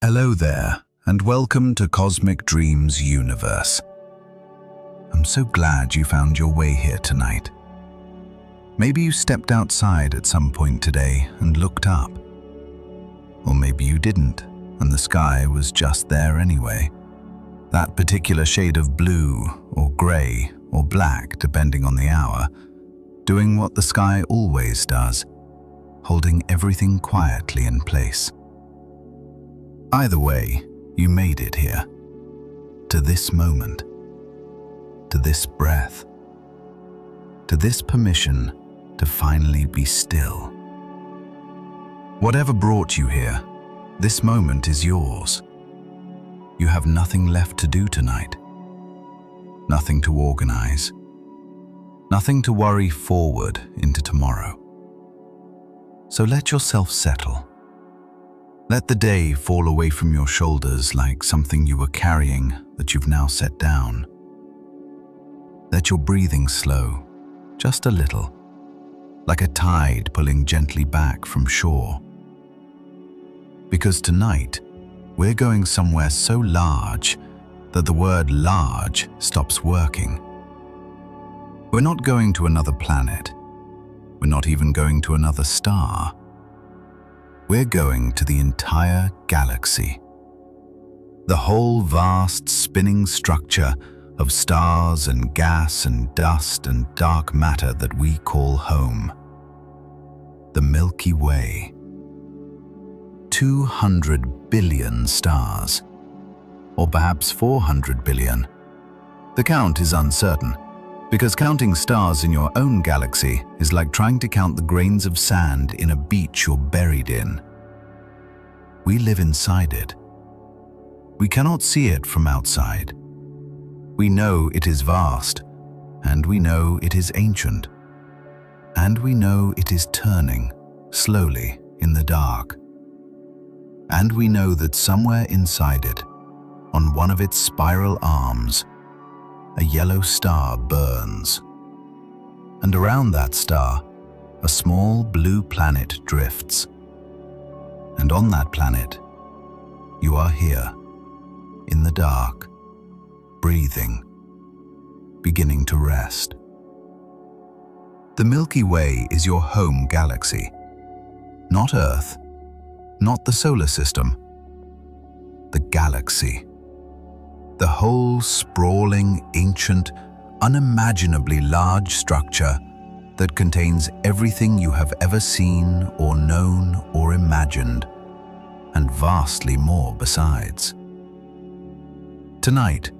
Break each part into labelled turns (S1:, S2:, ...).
S1: Hello there, and welcome to Cosmic Dreams Universe. I'm so glad you found your way here tonight. Maybe you stepped outside at some point today and looked up. Or maybe you didn't, and the sky was just there anyway. That particular shade of blue, or grey, or black, depending on the hour, doing what the sky always does, holding everything quietly in place. Either way, you made it here, to this moment, to this breath, to this permission to finally be still. Whatever brought you here, this moment is yours. You have nothing left to do tonight, nothing to organize, nothing to worry forward into tomorrow. So let yourself settle. Let the day fall away from your shoulders like something you were carrying that you've now set down. Let your breathing slow, just a little, like a tide pulling gently back from shore. Because tonight, we're going somewhere so large that the word large stops working. We're not going to another planet. We're not even going to another star. We're going to the entire galaxy. The whole vast spinning structure of stars and gas and dust and dark matter that we call home. The Milky Way. 200 billion stars, or perhaps 400 billion. The count is uncertain, because counting stars in your own galaxy is like trying to count the grains of sand in a beach you're buried in. We live inside it. We cannot see it from outside. We know it is vast, and we know it is ancient, and we know it is turning slowly in the dark. And we know that somewhere inside it, on one of its spiral arms, a yellow star burns. And around that star, a small blue planet drifts. And on that planet, you are here, in the dark, breathing, beginning to rest. The Milky Way is your home galaxy, not Earth, not the solar system, the galaxy. The whole sprawling, ancient, unimaginably large structure that contains everything you have ever seen or known or imagined, and vastly more besides. Tonight,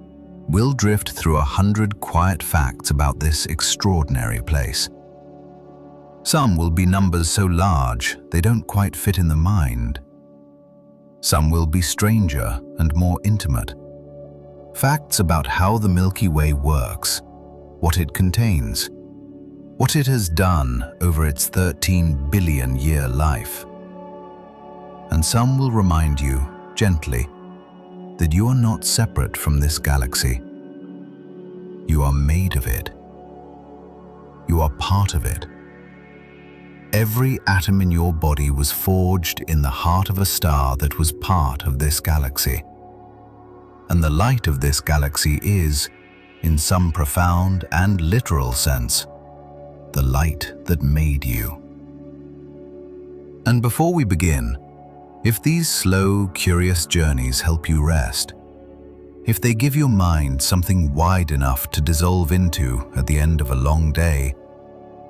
S1: we'll drift through 100 quiet facts about this extraordinary place. Some will be numbers so large they don't quite fit in the mind. Some will be stranger and more intimate. Facts about how the Milky Way works, what it contains, what it has done over its 13 billion year life. And some will remind you, gently, that you are not separate from this galaxy. You are made of it. You are part of it. Every atom in your body was forged in the heart of a star that was part of this galaxy. And the light of this galaxy is, in some profound and literal sense, the light that made you. And before we begin, if these slow, curious journeys help you rest, if they give your mind something wide enough to dissolve into at the end of a long day,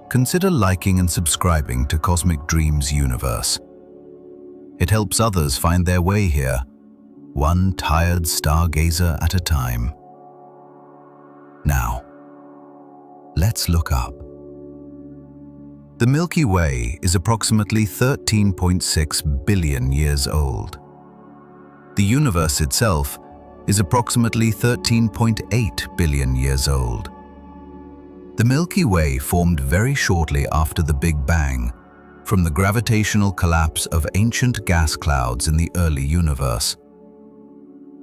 S1: consider liking and subscribing to Cosmic Dreams Universe. It helps others find their way here, one tired stargazer at a time. Now, let's look up. The Milky Way is approximately 13.6 billion years old. The universe itself is approximately 13.8 billion years old. The Milky Way formed very shortly after the Big Bang, from the gravitational collapse of ancient gas clouds in the early universe.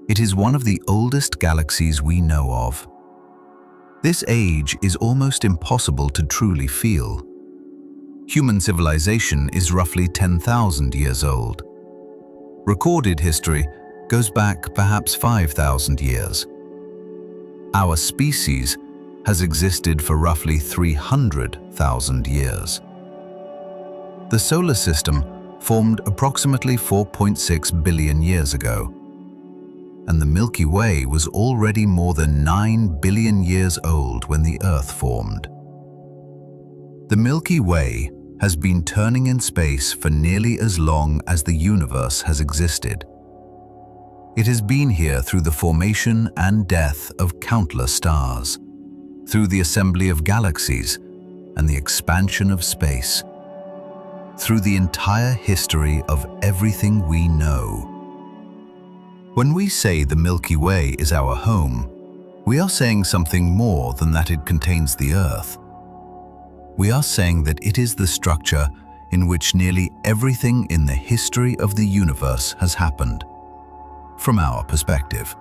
S1: It is one of the oldest galaxies we know of. This age is almost impossible to truly feel. Human civilization is roughly 10,000 years old. Recorded history goes back perhaps 5,000 years. Our species has existed for roughly 300,000 years. The solar system formed approximately 4.6 billion years ago, and the Milky Way was already more than 9 billion years old when the Earth formed. The Milky Way has been turning in space for nearly as long as the universe has existed. It has been here through the formation and death of countless stars, through the assembly of galaxies and the expansion of space, through the entire history of everything we know. When we say the Milky Way is our home, we are saying something more than that it contains the Earth. We are saying that it is the structure in which nearly everything in the history of the universe has happened. From our perspective,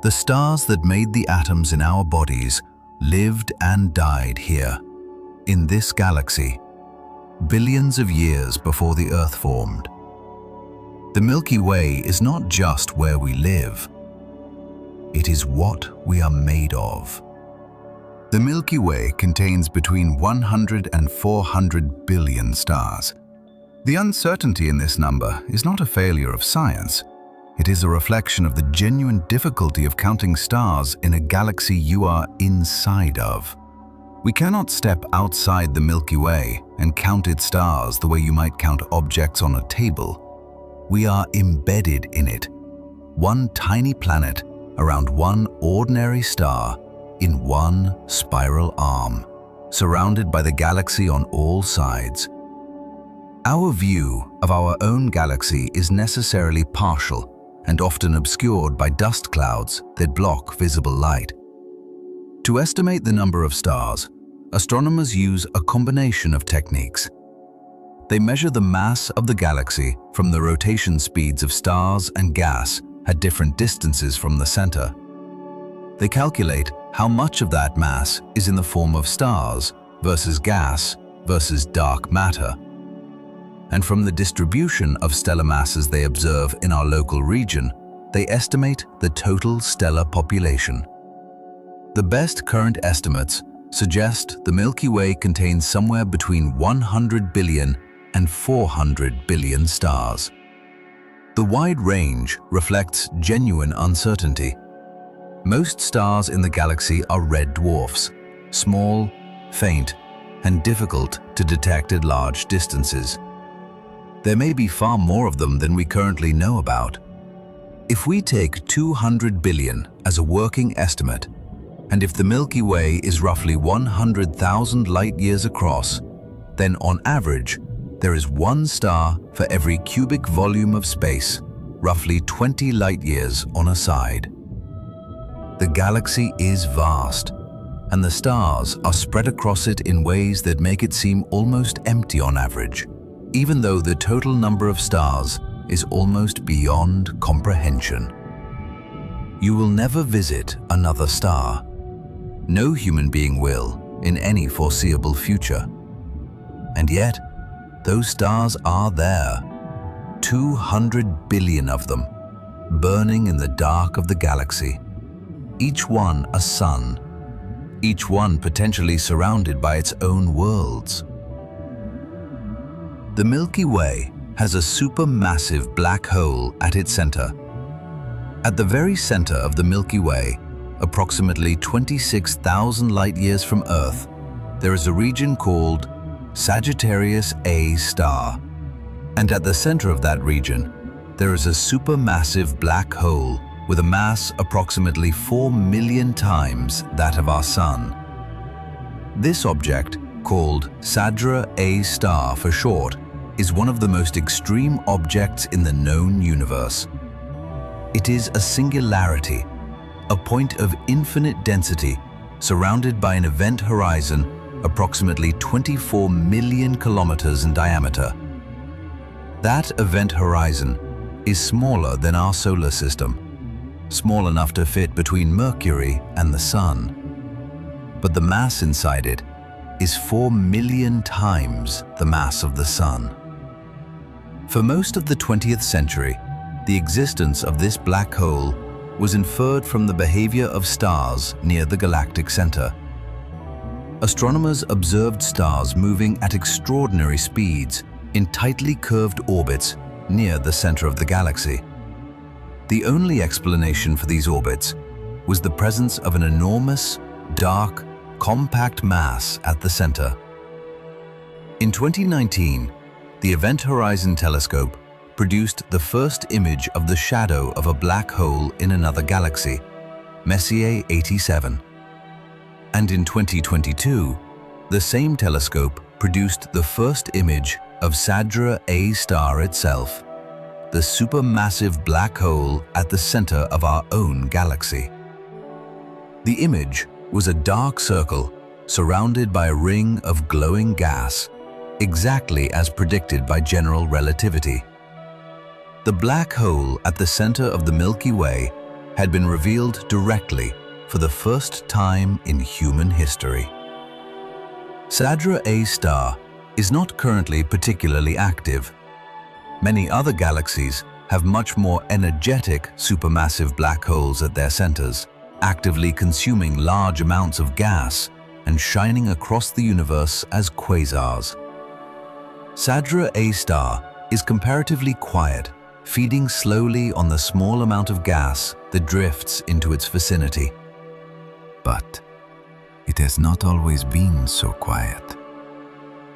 S1: the stars that made the atoms in our bodies lived and died here, in this galaxy, billions of years before the Earth formed. The Milky Way is not just where we live, it is what we are made of. The Milky Way contains between 100 and 400 billion stars. The uncertainty in this number is not a failure of science. It is a reflection of the genuine difficulty of counting stars in a galaxy you are inside of. We cannot step outside the Milky Way and count its stars the way you might count objects on a table. We are embedded in it, one tiny planet around one ordinary star in one spiral arm, surrounded by the galaxy on all sides. Our view of our own galaxy is necessarily partial and often obscured by dust clouds that block visible light. To estimate the number of stars, astronomers use a combination of techniques. They measure the mass of the galaxy from the rotation speeds of stars and gas at different distances from the center. They calculate how much of that mass is in the form of stars versus gas versus dark matter. And from the distribution of stellar masses they observe in our local region, they estimate the total stellar population. The best current estimates suggest the Milky Way contains somewhere between 100 billion and 400 billion stars. The wide range reflects genuine uncertainty. Most stars in the galaxy are red dwarfs, small, faint, and difficult to detect at large distances. There may be far more of them than we currently know about. If we take 200 billion as a working estimate, and if the Milky Way is roughly 100,000 light-years across, then on average, there is one star for every cubic volume of space, roughly 20 light-years on a side. The galaxy is vast, and the stars are spread across it in ways that make it seem almost empty on average, even though the total number of stars is almost beyond comprehension. You will never visit another star. No human being will in any foreseeable future. And yet, those stars are there, 200 billion of them, burning in the dark of the galaxy. Each one a sun, each one potentially surrounded by its own worlds. The Milky Way has a supermassive black hole at its center. At the very center of the Milky Way, approximately 26,000 light-years from Earth, there is a region called Sagittarius A star. And at the center of that region, there is a supermassive black hole with a mass approximately 4 million times that of our Sun. This object, called Sagittarius A star for short, is one of the most extreme objects in the known universe. It is a singularity, a point of infinite density, surrounded by an event horizon approximately 24 million kilometers in diameter. That event horizon is smaller than our solar system, small enough to fit between Mercury and the Sun. But the mass inside it is 4 million times the mass of the Sun. For most of the 20th century, the existence of this black hole was inferred from the behavior of stars near the galactic center. Astronomers observed stars moving at extraordinary speeds in tightly curved orbits near the center of the galaxy. The only explanation for these orbits was the presence of an enormous, dark, compact mass at the center. In 2019, the Event Horizon Telescope produced the first image of the shadow of a black hole in another galaxy, Messier 87. And in 2022, the same telescope produced the first image of Sagittarius A star itself, the supermassive black hole at the center of our own galaxy. The image was a dark circle surrounded by a ring of glowing gas, exactly as predicted by general relativity. The black hole at the center of the Milky Way had been revealed directly for the first time in human history. Sagittarius A star is not currently particularly active. Many other galaxies have much more energetic supermassive black holes at their centers, actively consuming large amounts of gas and shining across the universe as quasars. Sagittarius A star is comparatively quiet, feeding slowly on the small amount of gas that drifts into its vicinity. But it has not always been so quiet.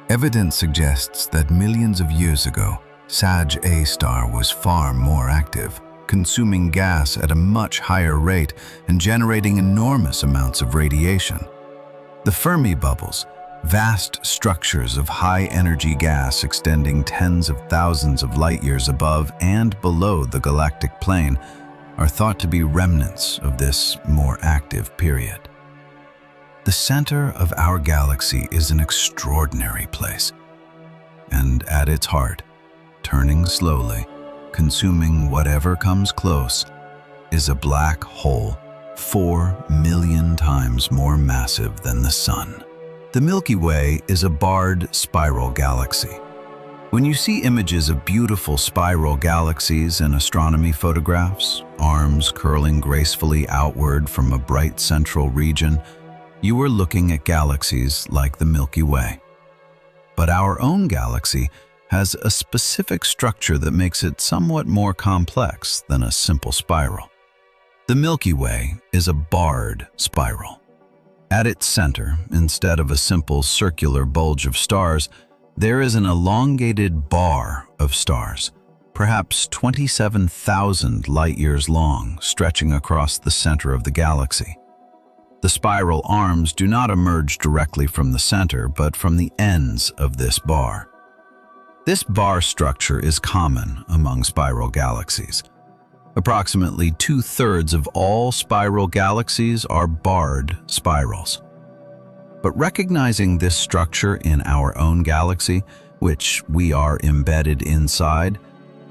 S1: Evidence suggests that millions of years ago, Sag A star was far more active, consuming gas at a much higher rate and generating enormous amounts of radiation. The Fermi bubbles, vast structures of high-energy gas extending tens of thousands of light-years above and below the galactic plane, are thought to be remnants of this more active period. The center of our galaxy is an extraordinary place, and at its heart, turning slowly, consuming whatever comes close, is a black hole 4 million times more massive than the Sun. The Milky Way is a barred spiral galaxy. When you see images of beautiful spiral galaxies in astronomy photographs, arms curling gracefully outward from a bright central region, you are looking at galaxies like the Milky Way. But our own galaxy has a specific structure that makes it somewhat more complex than a simple spiral. The Milky Way is a barred spiral. At its center, instead of a simple circular bulge of stars, there is an elongated bar of stars, perhaps 27,000 light-years long, stretching across the center of the galaxy. The spiral arms do not emerge directly from the center, but from the ends of this bar. This bar structure is common among spiral galaxies. Approximately 2/3 of all spiral galaxies are barred spirals. But recognizing this structure in our own galaxy, which we are embedded inside,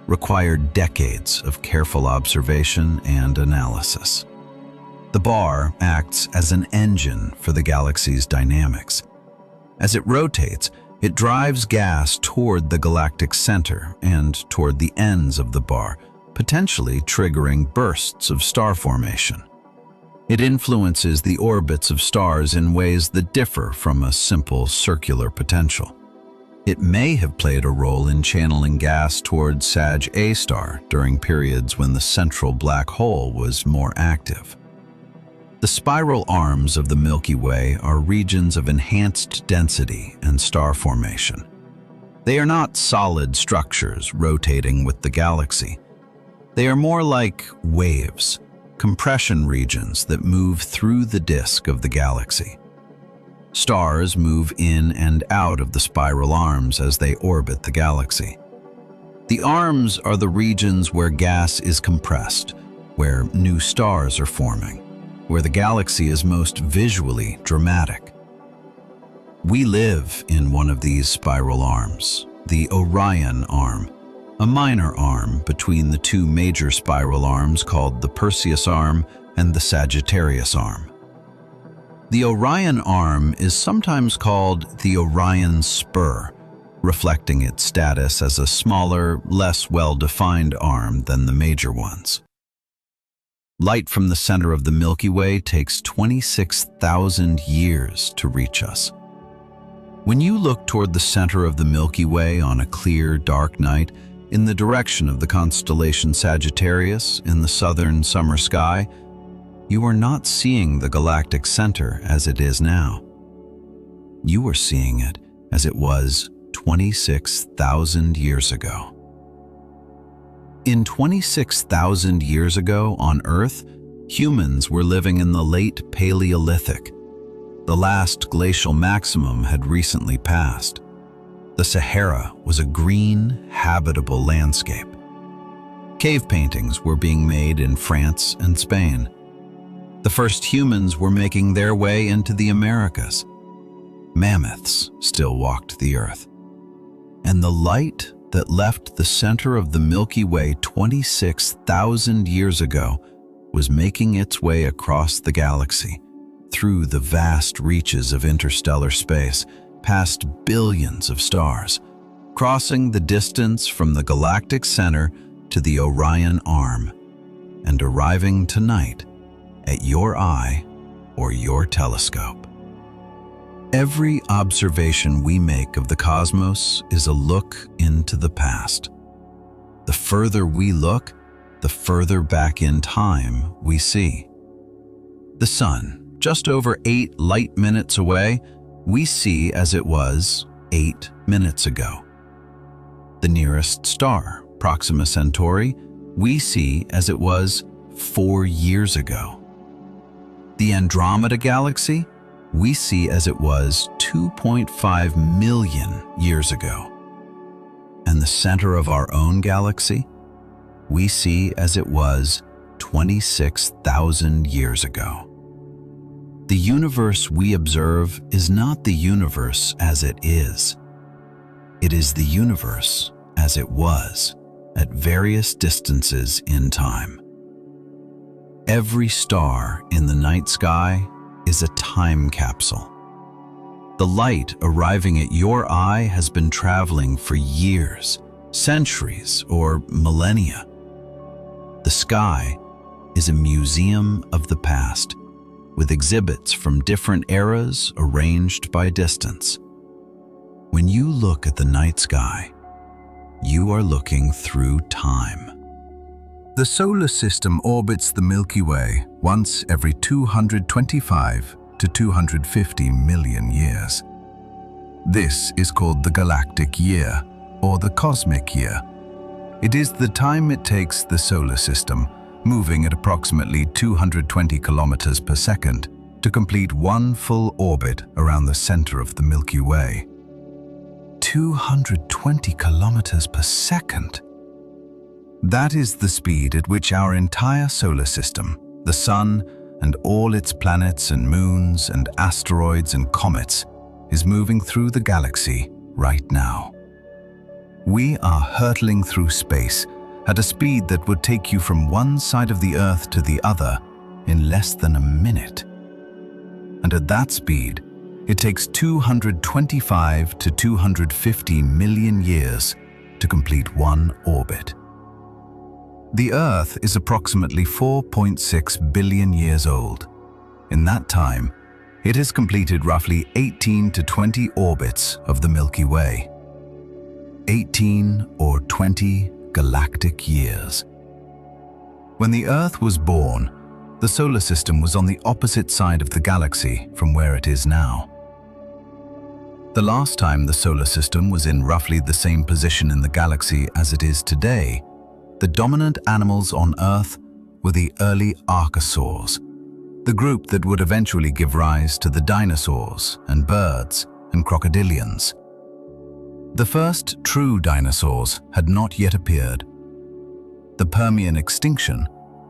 S1: required decades of careful observation and analysis. The bar acts as an engine for the galaxy's dynamics. As it rotates, it drives gas toward the galactic center and toward the ends of the bar, potentially triggering bursts of star formation. It influences the orbits of stars in ways that differ from a simple circular potential. It may have played a role in channeling gas towards Sag A star during periods when the central black hole was more active. The spiral arms of the Milky Way are regions of enhanced density and star formation. They are not solid structures rotating with the galaxy. They are more like waves, compression regions that move through the disk of the galaxy. Stars move in and out of the spiral arms as they orbit the galaxy. The arms are the regions where gas is compressed, where new stars are forming, where the galaxy is most visually dramatic. We live in one of these spiral arms, the Orion arm, a minor arm between the two major spiral arms called the Perseus arm and the Sagittarius arm. The Orion arm is sometimes called the Orion spur reflecting its status as a smaller, less well-defined arm than the major ones. Light from the center of the Milky Way takes 26,000 years to reach us. When you look toward the center of the Milky Way on a clear, dark night, in the direction of the constellation Sagittarius in the southern summer sky, you are not seeing the galactic center as it is now. You are seeing it as it was 26,000 years ago. In 26,000 years ago on Earth, humans were living in the late Paleolithic. The last glacial maximum had recently passed. The Sahara was a green, habitable landscape. Cave paintings were being made in France and Spain. The first humans were making their way into the Americas. Mammoths still walked the Earth. And the light that left the center of the Milky Way 26,000 years ago was making its way across the galaxy, through the vast reaches of interstellar space, past billions of stars, crossing the distance from the galactic center to the Orion Arm, and arriving tonight at your eye or your telescope. Every observation we make of the cosmos is a look into the past. The further we look, the further back in time we see. The sun, just over 8 light minutes away, we see as it was 8 minutes ago. The nearest star, Proxima Centauri, we see as it was 4 years ago. The Andromeda Galaxy, we see as it was 2.5 million years ago. And the center of our own galaxy, we see as it was 26,000 years ago. The universe we observe is not the universe as it is. It is the universe as it was at various distances in time. Every star in the night sky is a time capsule. The light arriving at your eye has been traveling for years, centuries, or millennia. The sky is a museum of the past, with exhibits from different eras arranged by distance. When you look at the night sky, you are looking through time. The solar system orbits the Milky Way once every 225 to 250 million years. This is called the galactic year, or the cosmic year. It is the time it takes the solar system, moving at approximately 220 kilometers per second, to complete one full orbit around the center of the Milky Way. 220 kilometers per second. That is the speed at which our entire solar system, the Sun, and all its planets and moons and asteroids and comets, is moving through the galaxy right now. We are hurtling through space at a speed that would take you from one side of the Earth to the other in less than a minute. And at that speed, it takes 225 to 250 million years to complete one orbit. The Earth is approximately 4.6 billion years old. In that time, it has completed roughly 18 to 20 orbits of the Milky Way. 18 or 20 galactic years. When the Earth was born, the solar system was on the opposite side of the galaxy from where it is now. The last time the solar system was in roughly the same position in the galaxy as it is today, the dominant animals on Earth were the early archosaurs, the group that would eventually give rise to the dinosaurs and birds and crocodilians. The first true dinosaurs had not yet appeared. The Permian extinction,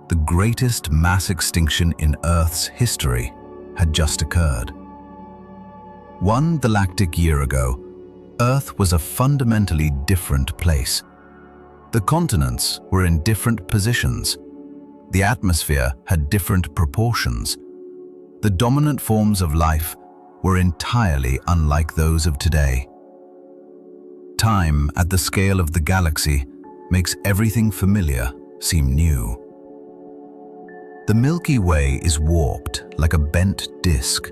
S1: the greatest mass extinction in Earth's history, had just occurred. One galactic year ago, Earth was a fundamentally different place. The continents were in different positions. The atmosphere had different proportions. The dominant forms of life were entirely unlike those of today. Time at the scale of the galaxy makes everything familiar seem new. The Milky Way is warped like a bent disk.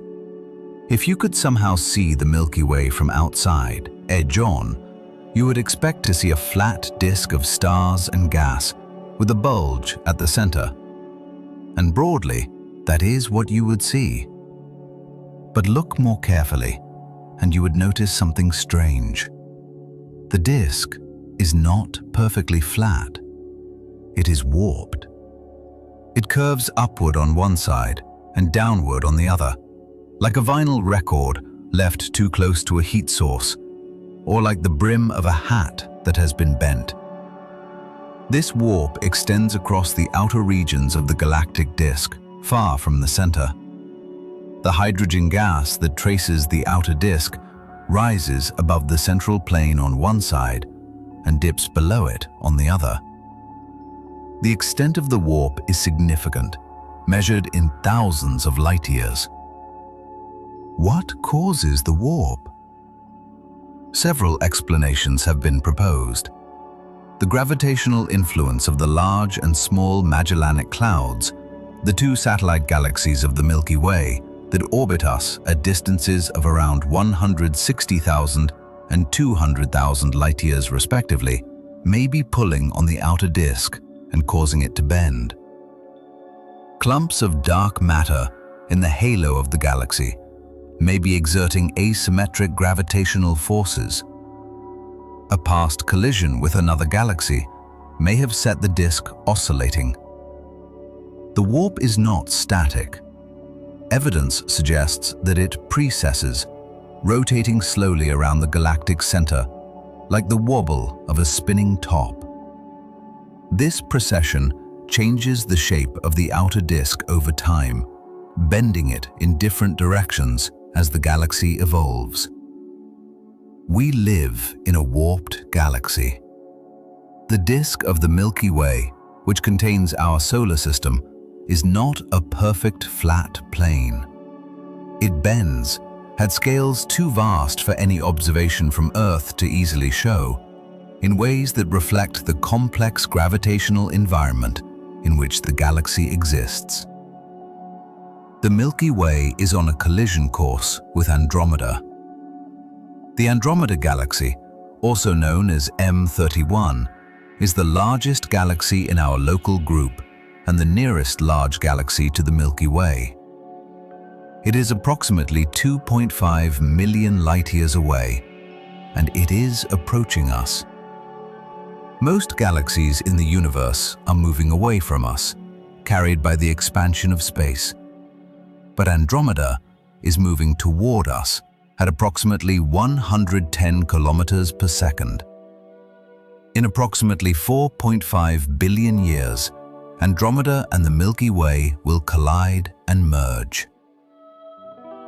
S1: If you could somehow see the Milky Way from outside, edge on, you would expect to see a flat disk of stars and gas with a bulge at the center. And broadly, that is what you would see. But look more carefully, and you would notice something strange. The disk is not perfectly flat. It is warped. It curves upward on one side and downward on the other, like a vinyl record left too close to a heat source, or like the brim of a hat that has been bent. This warp extends across the outer regions of the galactic disk, far from the center. The hydrogen gas that traces the outer disk rises above the central plane on one side and dips below it on the other. The extent of the warp is significant, measured in thousands of light years. What causes the warp? Several explanations have been proposed. The gravitational influence of the large and small Magellanic Clouds, the two satellite galaxies of the Milky Way that orbit us at distances of around 160,000 and 200,000 light-years respectively, may be pulling on the outer disk and causing it to bend. Clumps of dark matter in the halo of the galaxy may be exerting asymmetric gravitational forces. A past collision with another galaxy may have set the disk oscillating. The warp is not static. Evidence suggests that it precesses, rotating slowly around the galactic center, like the wobble of a spinning top. This precession changes the shape of the outer disk over time, bending it in different directions as the galaxy evolves. We live in a warped galaxy. The disk of the Milky Way, which contains our solar system, is not a perfect flat plane. It bends at scales too vast for any observation from Earth to easily show, in ways that reflect the complex gravitational environment in which the galaxy exists. The Milky Way is on a collision course with Andromeda. The Andromeda Galaxy, also known as M31, is the largest galaxy in our local group and the nearest large galaxy to the Milky Way. It is approximately 2.5 million light-years away, and it is approaching us. Most galaxies in the universe are moving away from us, carried by the expansion of space. But Andromeda is moving toward us at approximately 110 kilometers per second. In approximately 4.5 billion years, Andromeda and the Milky Way will collide and merge.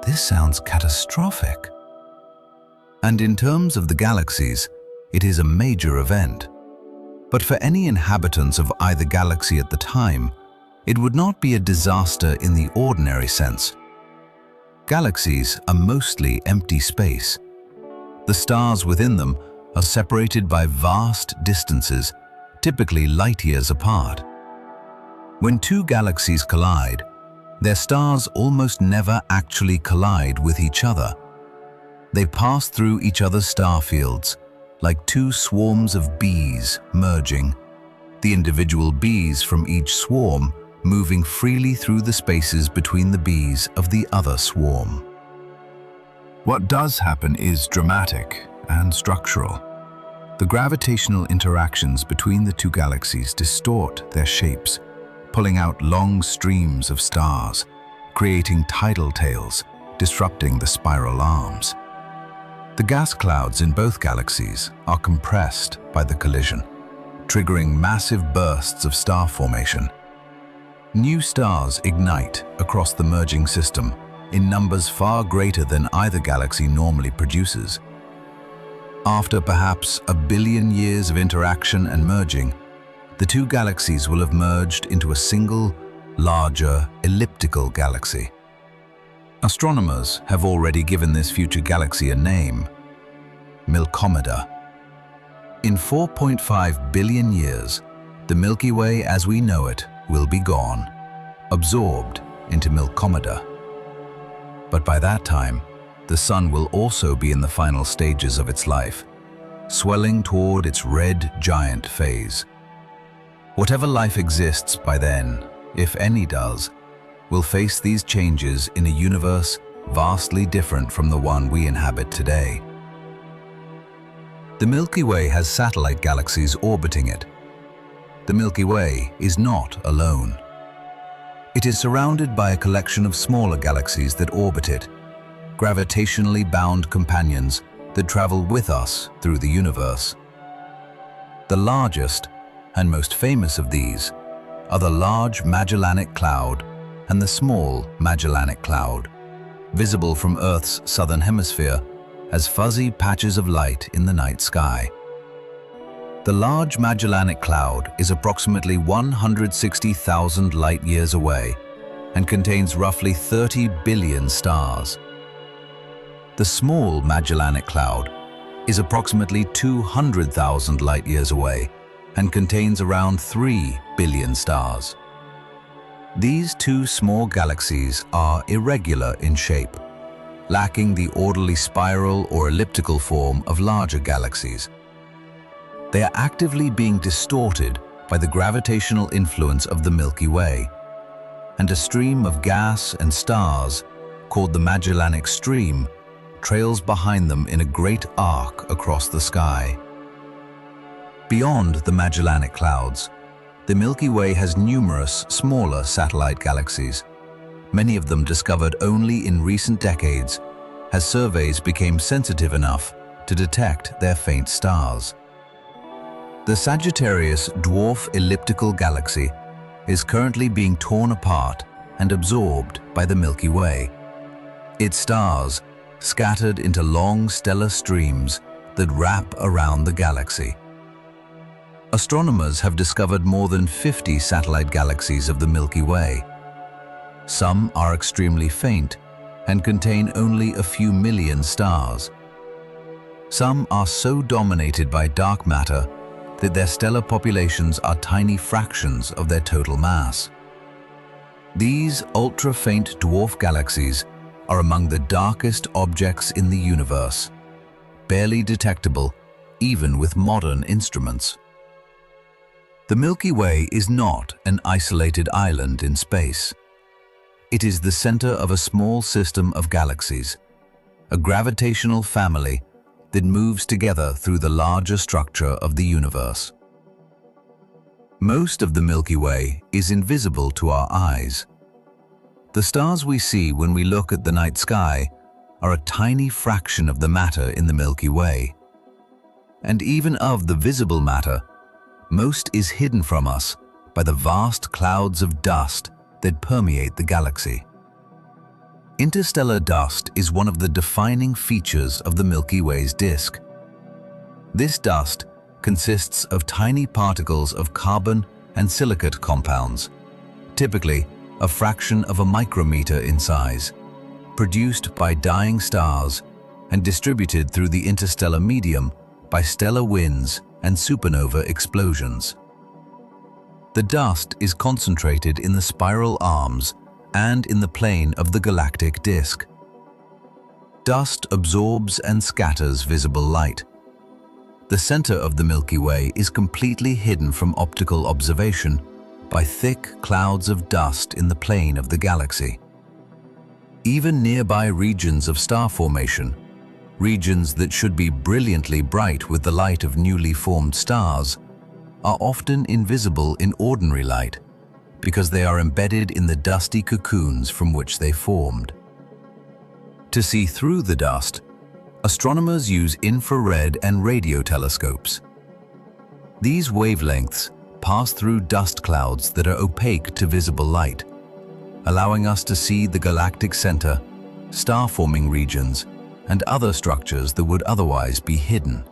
S1: This sounds catastrophic. And in terms of the galaxies, it is a major event. But for any inhabitants of either galaxy at the time, it would not be a disaster in the ordinary sense. Galaxies are mostly empty space. The stars within them are separated by vast distances, typically light-years apart. When two galaxies collide, their stars almost never actually collide with each other. They pass through each other's star fields, like two swarms of bees merging, the individual bees from each swarm moving freely through the spaces between the bees of the other swarm. What does happen is dramatic and structural. The gravitational interactions between the two galaxies distort their shapes, pulling out long streams of stars, creating tidal tails, disrupting the spiral arms. The gas clouds in both galaxies are compressed by the collision, triggering massive bursts of star formation. New stars ignite across the merging system in numbers far greater than either galaxy normally produces. After perhaps 1 billion years of interaction and merging, the two galaxies will have merged into a single, larger, elliptical galaxy. Astronomers have already given this future galaxy a name: Milkomeda, In 4.5 billion years, the Milky Way as we know it will be gone, absorbed into Milkomeda. But by that time, the Sun will also be in the final stages of its life, swelling toward its red giant phase. Whatever life exists by then, if any does, will face these changes in a universe vastly different from the one we inhabit today. The Milky Way has satellite galaxies orbiting it. The Milky Way is not alone. It is surrounded by a collection of smaller galaxies that orbit it, gravitationally bound companions that travel with us through the universe. The largest and most famous of these are the Large Magellanic Cloud and the Small Magellanic Cloud, visible from Earth's southern hemisphere as fuzzy patches of light in the night sky. The Large Magellanic Cloud is approximately 160,000 light-years away and contains roughly 30 billion stars. The Small Magellanic Cloud is approximately 200,000 light-years away and contains around 3 billion stars. These two small galaxies are irregular in shape, lacking the orderly spiral or elliptical form of larger galaxies. They are actively being distorted by the gravitational influence of the Milky Way, and a stream of gas and stars, called the Magellanic Stream, trails behind them in a great arc across the sky. Beyond the Magellanic Clouds, the Milky Way has numerous smaller satellite galaxies, many of them discovered only in recent decades as surveys became sensitive enough to detect their faint stars. The Sagittarius Dwarf Elliptical Galaxy is currently being torn apart and absorbed by the Milky Way, its stars scattered into long stellar streams that wrap around the galaxy. Astronomers have discovered more than 50 satellite galaxies of the Milky Way. Some are extremely faint and contain only a few million stars. Some are so dominated by dark matter that their stellar populations are tiny fractions of their total mass. These ultra-faint dwarf galaxies are among the darkest objects in the universe, barely detectable even with modern instruments. The Milky Way is not an isolated island in space. It is the center of a small system of galaxies, a gravitational family that moves together through the larger structure of the universe. Most of the Milky Way is invisible to our eyes. The stars we see when we look at the night sky are a tiny fraction of the matter in the Milky Way. And even of the visible matter, most is hidden from us by the vast clouds of dust that permeate the galaxy. Interstellar dust is one of the defining features of the Milky Way's disk. This dust consists of tiny particles of carbon and silicate compounds, typically a fraction of a micrometer in size, produced by dying stars and distributed through the interstellar medium by stellar winds and supernova explosions. The dust is concentrated in the spiral arms and in the plane of the galactic disk. Dust absorbs and scatters visible light. The center of the Milky Way is completely hidden from optical observation by thick clouds of dust in the plane of the galaxy. Even nearby regions of star formation, regions that should be brilliantly bright with the light of newly formed stars, are often invisible in ordinary light because they are embedded in the dusty cocoons from which they formed. To see through the dust, astronomers use infrared and radio telescopes. These wavelengths pass through dust clouds that are opaque to visible light, allowing us to see the galactic center, star-forming regions, and other structures that would otherwise be hidden.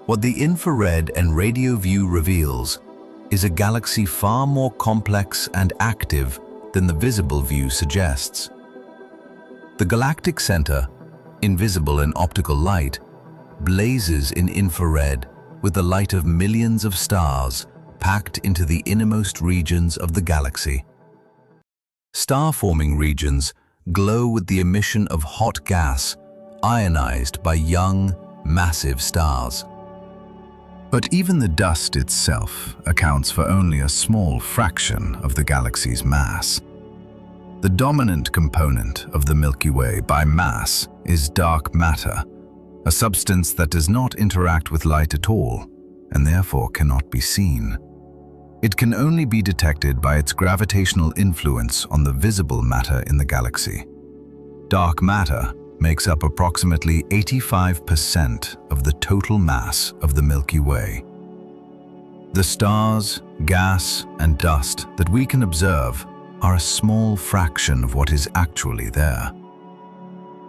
S1: What the infrared and radio view reveals is a galaxy far more complex and active than the visible view suggests. The galactic center, invisible in optical light, blazes in infrared with the light of millions of stars packed into the innermost regions of the galaxy. Star-forming regions glow with the emission of hot gas ionized by young, massive stars. But even the dust itself accounts for only a small fraction of the galaxy's mass. The dominant component of the Milky Way by mass is dark matter, a substance that does not interact with light at all and therefore cannot be seen. It can only be detected by its gravitational influence on the visible matter in the galaxy. Dark matter makes up approximately 85% of the total mass of the Milky Way. The stars, gas, and dust that we can observe are a small fraction of what is actually there.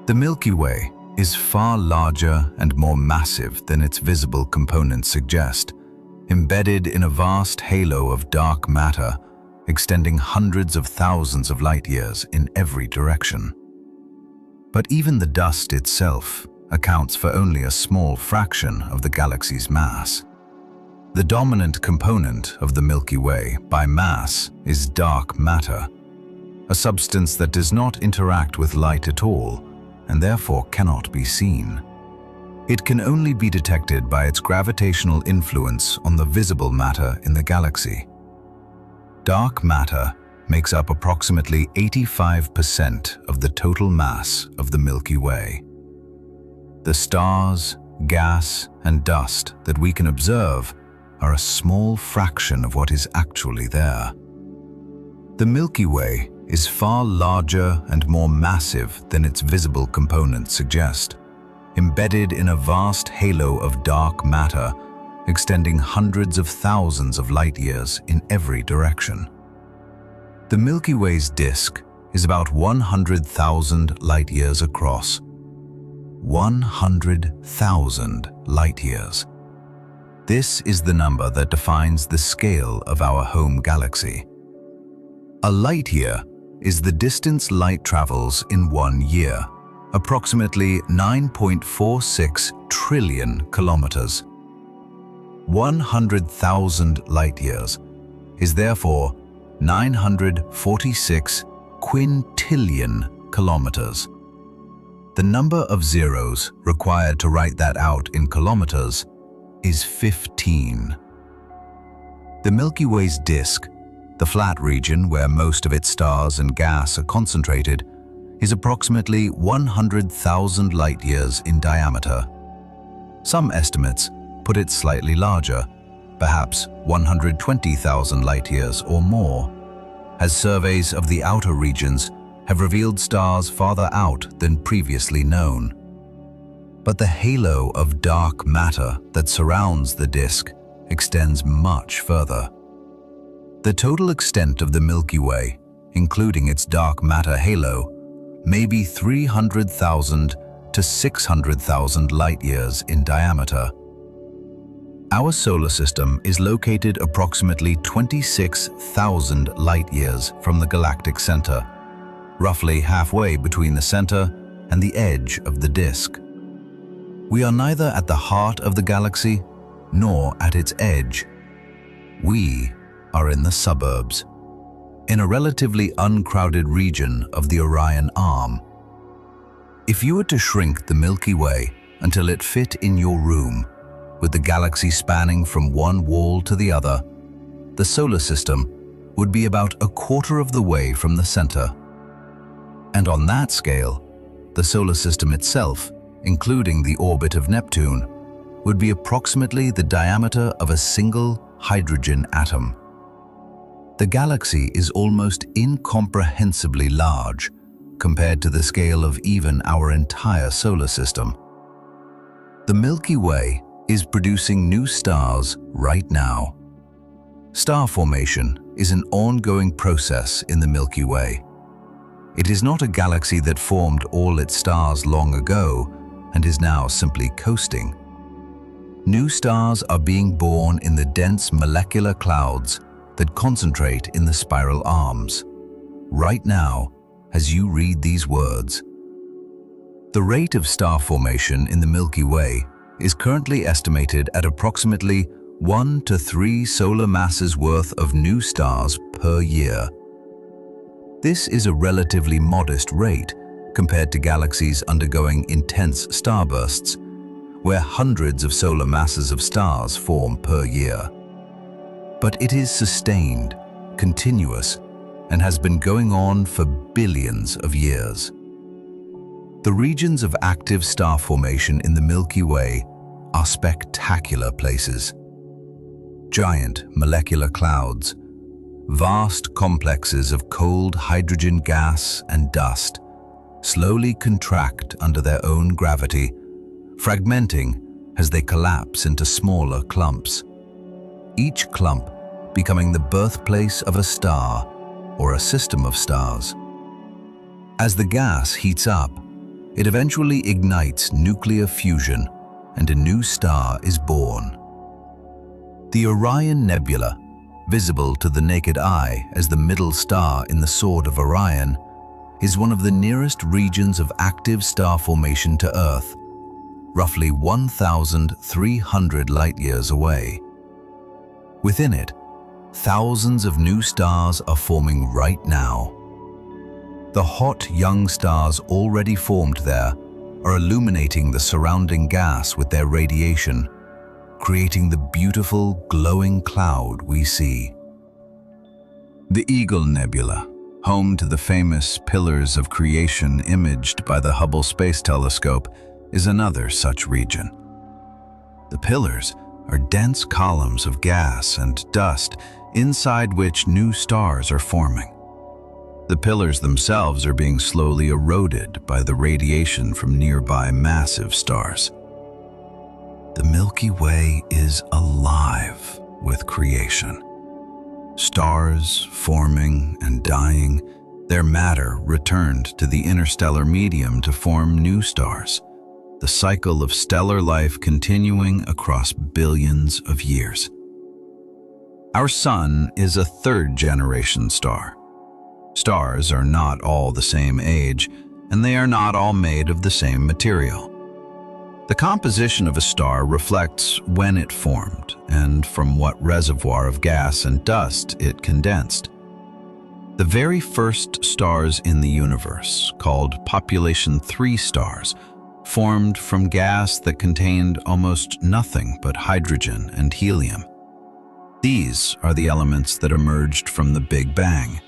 S1: The Milky Way is far larger and more massive than its visible components suggest, embedded in a vast halo of dark matter extending hundreds of thousands of light years in every direction. But even the dust itself accounts for only a small fraction of the galaxy's mass. The dominant component of the Milky Way by mass is dark matter, a substance that does not interact with light at all and therefore cannot be seen. It can only be detected by its gravitational influence on the visible matter in the galaxy. Dark matter makes up approximately 85% of the total mass of the Milky Way. The stars, gas, and dust that we can observe are a small fraction of what is actually there. The Milky Way is far larger and more massive than its visible components suggest, embedded in a vast halo of dark matter extending hundreds of thousands of light years in every direction. The Milky Way's disk is about 100,000 light years across. 100,000 light years. This is the number that defines the scale of our home galaxy. A light year is the distance light travels in 1 year, approximately 9.46 trillion kilometers. 100,000 light years is therefore 946 quintillion kilometers. The number of zeros required to write that out in kilometers is 15. The Milky Way's disk, the flat region where most of its stars and gas are concentrated, is approximately 100,000 light years in diameter. Some estimates put it slightly larger, perhaps 120,000 light years or more, as surveys of the outer regions have revealed stars farther out than previously known. But the halo of dark matter that surrounds the disk extends much further. The total extent of the Milky Way, including its dark matter halo, may be 300,000 to 600,000 light years in diameter. Our solar system is located approximately 26,000 light years from the galactic center, roughly halfway between the center and the edge of the disk. We are neither at the heart of the galaxy nor at its edge. We are in the suburbs, in a relatively uncrowded region of the Orion Arm. If you were to shrink the Milky Way until it fit in your room, with the galaxy spanning from one wall to the other, the solar system would be about a quarter of the way from the center. And on that scale, the solar system itself, including the orbit of Neptune, would be approximately the diameter of a single hydrogen atom. The galaxy is almost incomprehensibly large compared to the scale of even our entire solar system. The Milky Way is producing new stars right now. Star formation is an ongoing process in the Milky Way. It is not a galaxy that formed all its stars long ago and is now simply coasting. New stars are being born in the dense molecular clouds that concentrate in the spiral arms. Right now, as you read these words, the rate of star formation in the Milky Way is currently estimated at approximately 1 to 3 solar masses worth of new stars per year. This is a relatively modest rate compared to galaxies undergoing intense starbursts, where hundreds of solar masses of stars form per year. But it is sustained, continuous, and has been going on for billions of years. The regions of active star formation in the Milky Way are spectacular places. Giant molecular clouds, vast complexes of cold hydrogen gas and dust, slowly contract under their own gravity, fragmenting as they collapse into smaller clumps. Each clump becoming the birthplace of a star or a system of stars. As the gas heats up, it eventually ignites nuclear fusion and a new star is born. The Orion Nebula, visible to the naked eye as the middle star in the Sword of Orion, is one of the nearest regions of active star formation to Earth, roughly 1,300 light-years away. Within it, thousands of new stars are forming right now. The hot young stars already formed there are illuminating the surrounding gas with their radiation, creating the beautiful glowing cloud we see. The Eagle Nebula, home to the famous pillars of creation imaged by the Hubble Space Telescope, is another such region. The pillars are dense columns of gas and dust inside which new stars are forming. The pillars themselves are being slowly eroded by the radiation from nearby massive stars. The Milky Way is alive with creation. Stars forming and dying, their matter returned to the interstellar medium to form new stars, the cycle of stellar life continuing across billions of years. Our Sun is a third-generation star. Stars are not all the same age, and they are not all made of the same material. The composition of a star reflects when it formed and from what reservoir of gas and dust it condensed. The very first stars in the universe, called population 3 stars, formed from gas that contained almost nothing but hydrogen and helium. These are the elements that emerged from the Big Bang.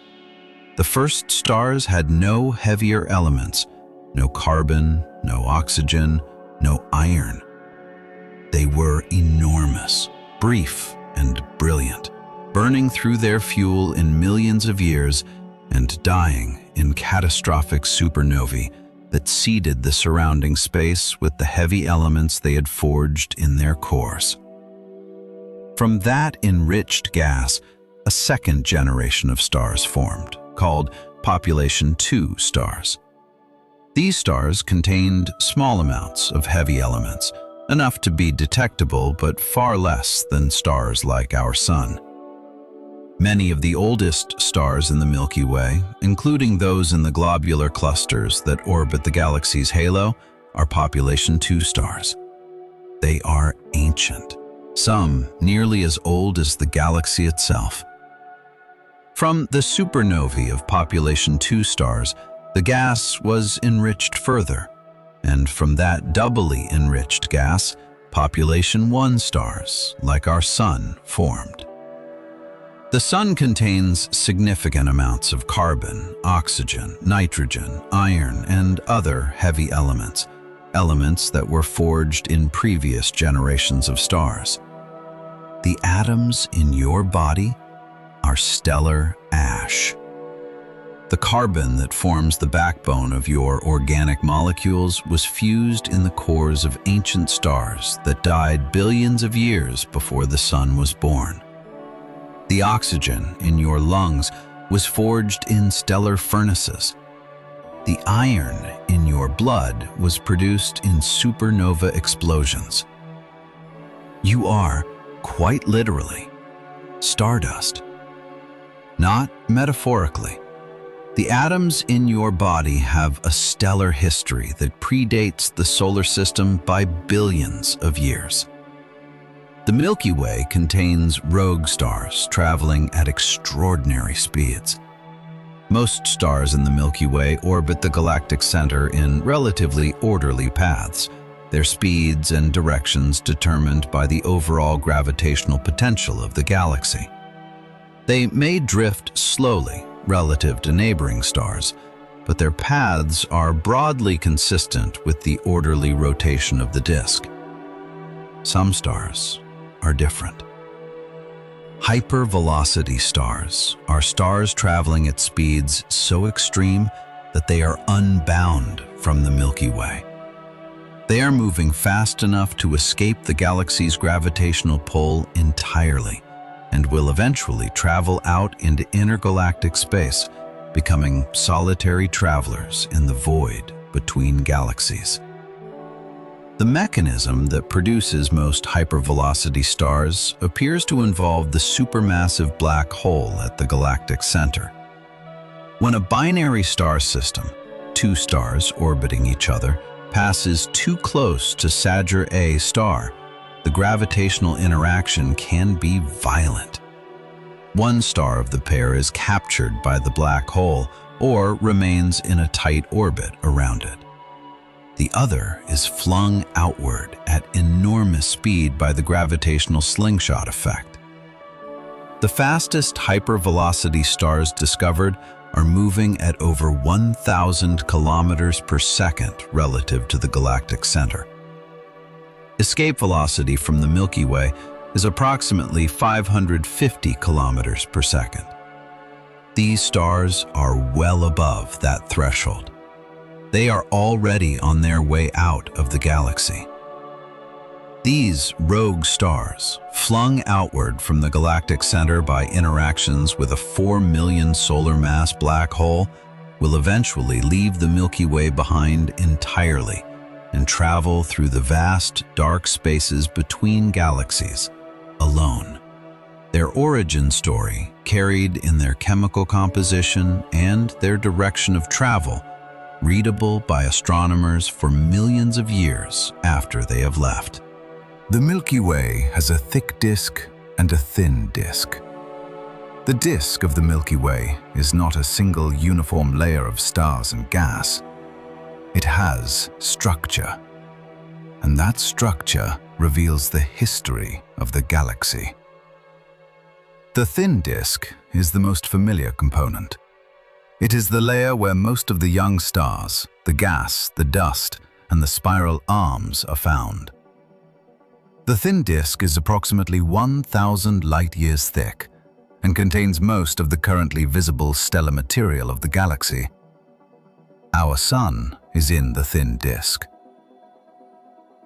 S1: The first stars had no heavier elements, no carbon, no oxygen, no iron. They were enormous, brief, and brilliant, burning through their fuel in millions of years and dying in catastrophic supernovae that seeded the surrounding space with the heavy elements they had forged in their cores. From that enriched gas, a second generation of stars formed, called population 2 stars. These stars contained small amounts of heavy elements, enough to be detectable but far less than stars like our Sun. Many of the oldest stars in the Milky Way, including those in the globular clusters that orbit the galaxy's halo, are population 2 stars. They are ancient, some nearly as old as the galaxy itself. From the supernovae of population 2 stars, the gas was enriched further, and from that doubly enriched gas, population 1 stars, like our Sun, formed. The Sun contains significant amounts of carbon, oxygen, nitrogen, iron, and other heavy elements, elements that were forged in previous generations of stars. The atoms in your body are stellar ash. The carbon that forms the backbone of your organic molecules was fused in the cores of ancient stars that died billions of years before the Sun was born. The oxygen in your lungs was forged in stellar furnaces. The iron in your blood was produced in supernova explosions. You are, quite literally, stardust. Not metaphorically, The atoms in your body have a stellar history that predates the solar system by billions of years. The Milky Way contains rogue stars traveling at extraordinary speeds. Most stars in the Milky Way orbit the galactic center in relatively orderly paths, their speeds and directions determined by the overall gravitational potential of the galaxy. They may drift slowly relative to neighboring stars, but their paths are broadly consistent with the orderly rotation of the disk. Some stars are different. Hypervelocity stars are stars traveling at speeds so extreme that they are unbound from the Milky Way. They are moving fast enough to escape the galaxy's gravitational pull entirely and will eventually travel out into intergalactic space, becoming solitary travelers in the void between galaxies. The mechanism that produces most hypervelocity stars appears to involve the supermassive black hole at the galactic center. When a binary star system, two stars orbiting each other, passes too close to Sagittarius A star, the gravitational interaction can be violent. One star of the pair is captured by the black hole or remains in a tight orbit around it. The other is flung outward at enormous speed by the gravitational slingshot effect. The fastest hypervelocity stars discovered are moving at over 1,000 kilometers per second relative to the galactic center. Escape velocity from the Milky Way is approximately 550 kilometers per second. These stars are well above that threshold. They are already on their way out of the galaxy. These rogue stars, flung outward from the galactic center by interactions with a 4 million solar mass black hole, will eventually leave the Milky Way behind entirely and travel through the vast, dark spaces between galaxies, alone. Their origin story, carried in their chemical composition and their direction of travel, readable by astronomers for millions of years after they have left.
S2: The Milky Way has a thick disk and a thin disk. The disk of the Milky Way is not a single uniform layer of stars and gas. It has structure, and that structure reveals the history of the galaxy. The thin disk is the most familiar component. It is the layer where most of the young stars, the gas, the dust, and the spiral arms are found. The thin disk is approximately 1,000 light-years thick and contains most of the currently visible stellar material of the galaxy. Our Sun is in the thin disk.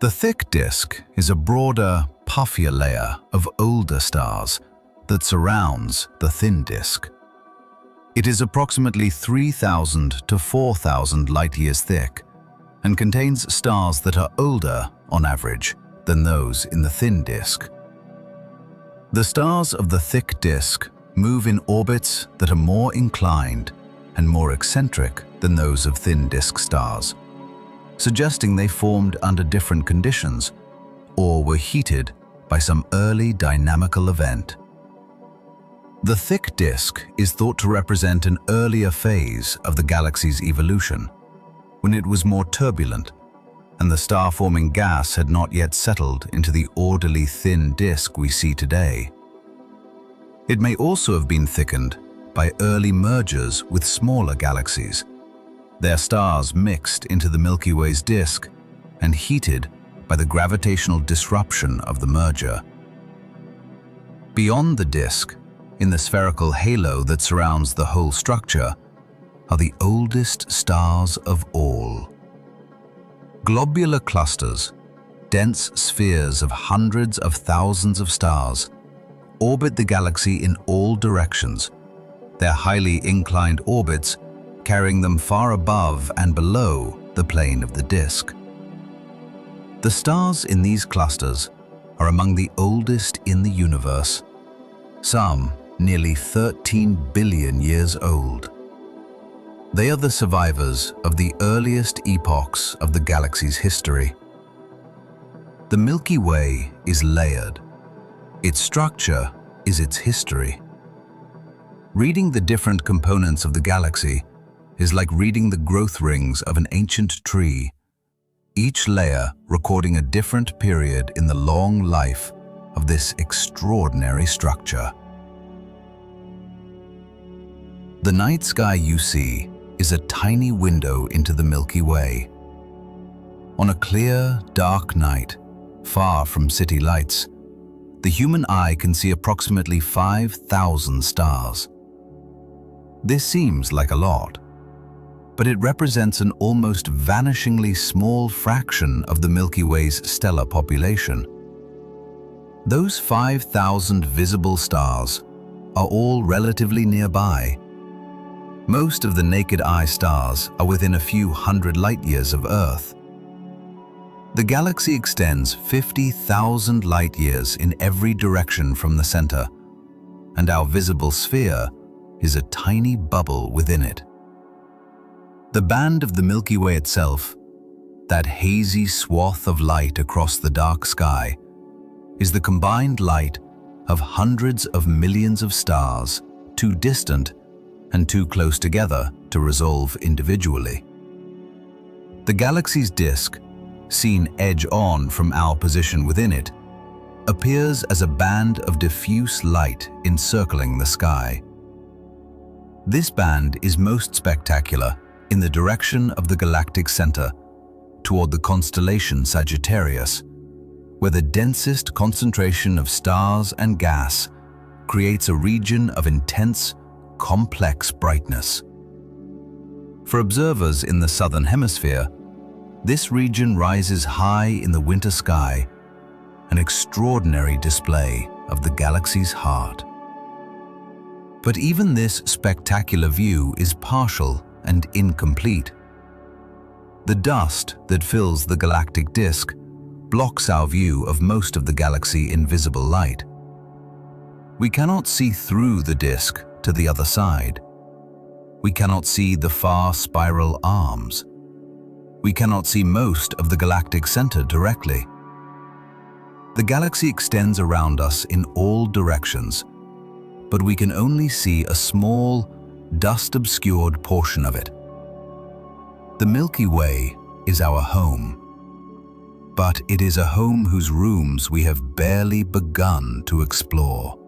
S2: The thick disk is a broader, puffier layer of older stars that surrounds the thin disk. It is approximately 3,000 to 4,000 light-years thick and contains stars that are older, on average, than those in the thin disk. The stars of the thick disk move in orbits that are more inclined and more eccentric than those of thin disk stars, suggesting they formed under different conditions or were heated by some early dynamical event. The thick disk is thought to represent an earlier phase of the galaxy's evolution, when it was more turbulent and the star-forming gas had not yet settled into the orderly thin disk we see today. It may also have been thickened by early mergers with smaller galaxies, their stars mixed into the Milky Way's disk and heated by the gravitational disruption of the merger. Beyond the disk, in the spherical halo that surrounds the whole structure, are the oldest stars of all. Globular clusters, dense spheres of hundreds of thousands of stars, orbit the galaxy in all directions, their highly inclined orbits carrying them far above and below the plane of the disk. The stars in these clusters are among the oldest in the universe, some nearly 13 billion years old. They are the survivors of the earliest epochs of the galaxy's history. The Milky Way is layered. Its structure is its history. Reading the different components of the galaxy is like reading the growth rings of an ancient tree, each layer recording a different period in the long life of this extraordinary structure. The night sky you see is a tiny window into the Milky Way. On a clear, dark night, far from city lights, the human eye can see approximately 5,000 stars. This seems like a lot, but it represents an almost vanishingly small fraction of the Milky Way's stellar population. Those 5,000 visible stars are all relatively nearby. Most of the naked eye stars are within a few hundred light-years of Earth. The galaxy extends 50,000 light-years in every direction from the center, and our visible sphere is a tiny bubble within it. The band of the Milky Way itself, that hazy swath of light across the dark sky, is the combined light of hundreds of millions of stars, too distant and too close together to resolve individually. The galaxy's disk, seen edge-on from our position within it, appears as a band of diffuse light encircling the sky. This band is most spectacular in the direction of the galactic center, toward the constellation Sagittarius, where the densest concentration of stars and gas creates a region of intense, complex brightness. For observers in the southern hemisphere, this region rises high in the winter sky, an extraordinary display of the galaxy's heart. But even this spectacular view is partial and incomplete. The dust that fills the galactic disk blocks our view of most of the galaxy in visible light. We cannot see through the disk to the other side. We cannot see the far spiral arms. We cannot see most of the galactic center directly. The galaxy extends around us in all directions, but we can only see a small, dust-obscured portion of it. The Milky Way is our home, but it is a home whose rooms we have barely begun to explore.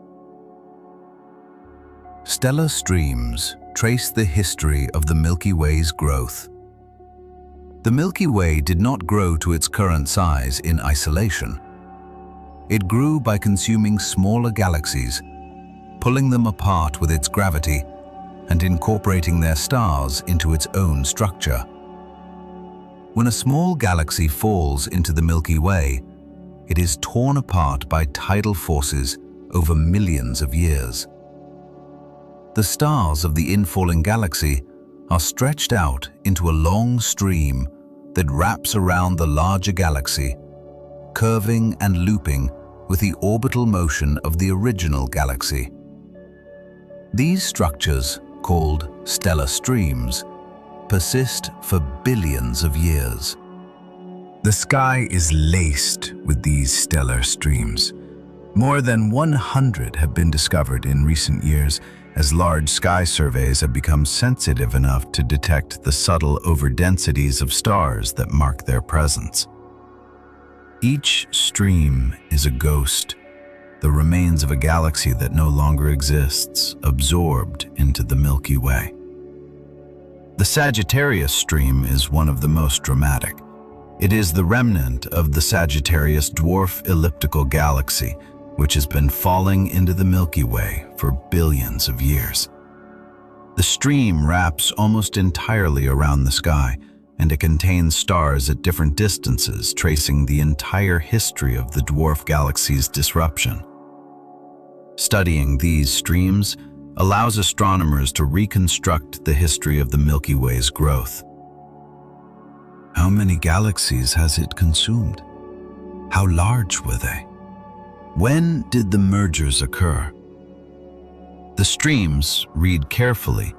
S2: Stellar streams trace the history of the Milky Way's growth. The Milky Way did not grow to its current size in isolation. It grew by consuming smaller galaxies, pulling them apart with its gravity and incorporating their stars into its own structure. When a small galaxy falls into the Milky Way, it is torn apart by tidal forces over millions of years. The stars of the infalling galaxy are stretched out into a long stream that wraps around the larger galaxy, curving and looping with the orbital motion of the original galaxy. These structures, called stellar streams, persist for billions of years.
S1: The sky is laced with these stellar streams. More than 100 have been discovered in recent years, as large sky surveys have become sensitive enough to detect the subtle overdensities of stars that mark their presence. Each stream is a ghost, the remains of a galaxy that no longer exists, absorbed into the Milky Way. The Sagittarius stream is one of the most dramatic. It is the remnant of the Sagittarius dwarf elliptical galaxy, which has been falling into the Milky Way for billions of years. The stream wraps almost entirely around the sky, and it contains stars at different distances, tracing the entire history of the dwarf galaxy's disruption. Studying these streams allows astronomers to reconstruct the history of the Milky Way's growth. How many galaxies has it consumed? How large were they? When did the mergers occur? The streams, read carefully,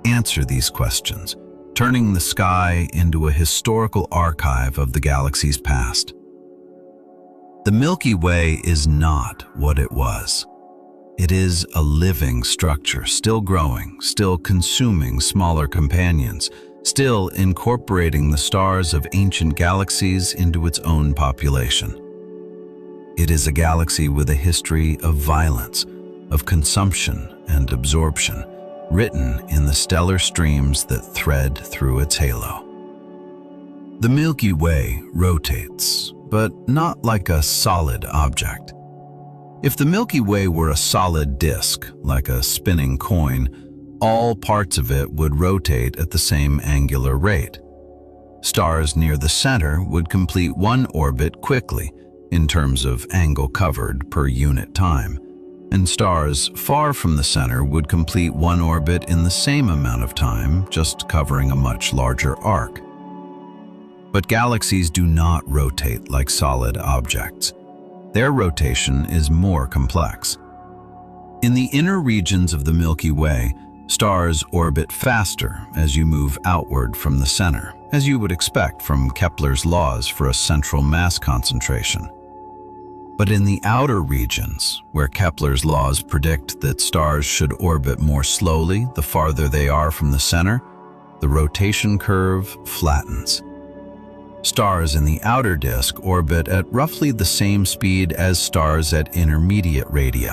S1: answer these questions, turning the sky into a historical archive of the galaxy's past. The Milky Way is not what it was. It is a living structure, still growing, still consuming smaller companions, still incorporating the stars of ancient galaxies into its own population. It is a galaxy with a history of violence, of consumption and absorption, written in the stellar streams that thread through its halo. The Milky Way rotates, but not like a solid object. If the Milky Way were a solid disk, like a spinning coin, all parts of it would rotate at the same angular rate. Stars near the center would complete one orbit quickly, in terms of angle covered per unit time, and stars far from the center would complete one orbit in the same amount of time, just covering a much larger arc. But galaxies do not rotate like solid objects. Their rotation is more complex. In the inner regions of the Milky Way, stars orbit faster as you move outward from the center, as you would expect from Kepler's laws for a central mass concentration. But in the outer regions, where Kepler's laws predict that stars should orbit more slowly the farther they are from the center, the rotation curve flattens. Stars in the outer disk orbit at roughly the same speed as stars at intermediate radii,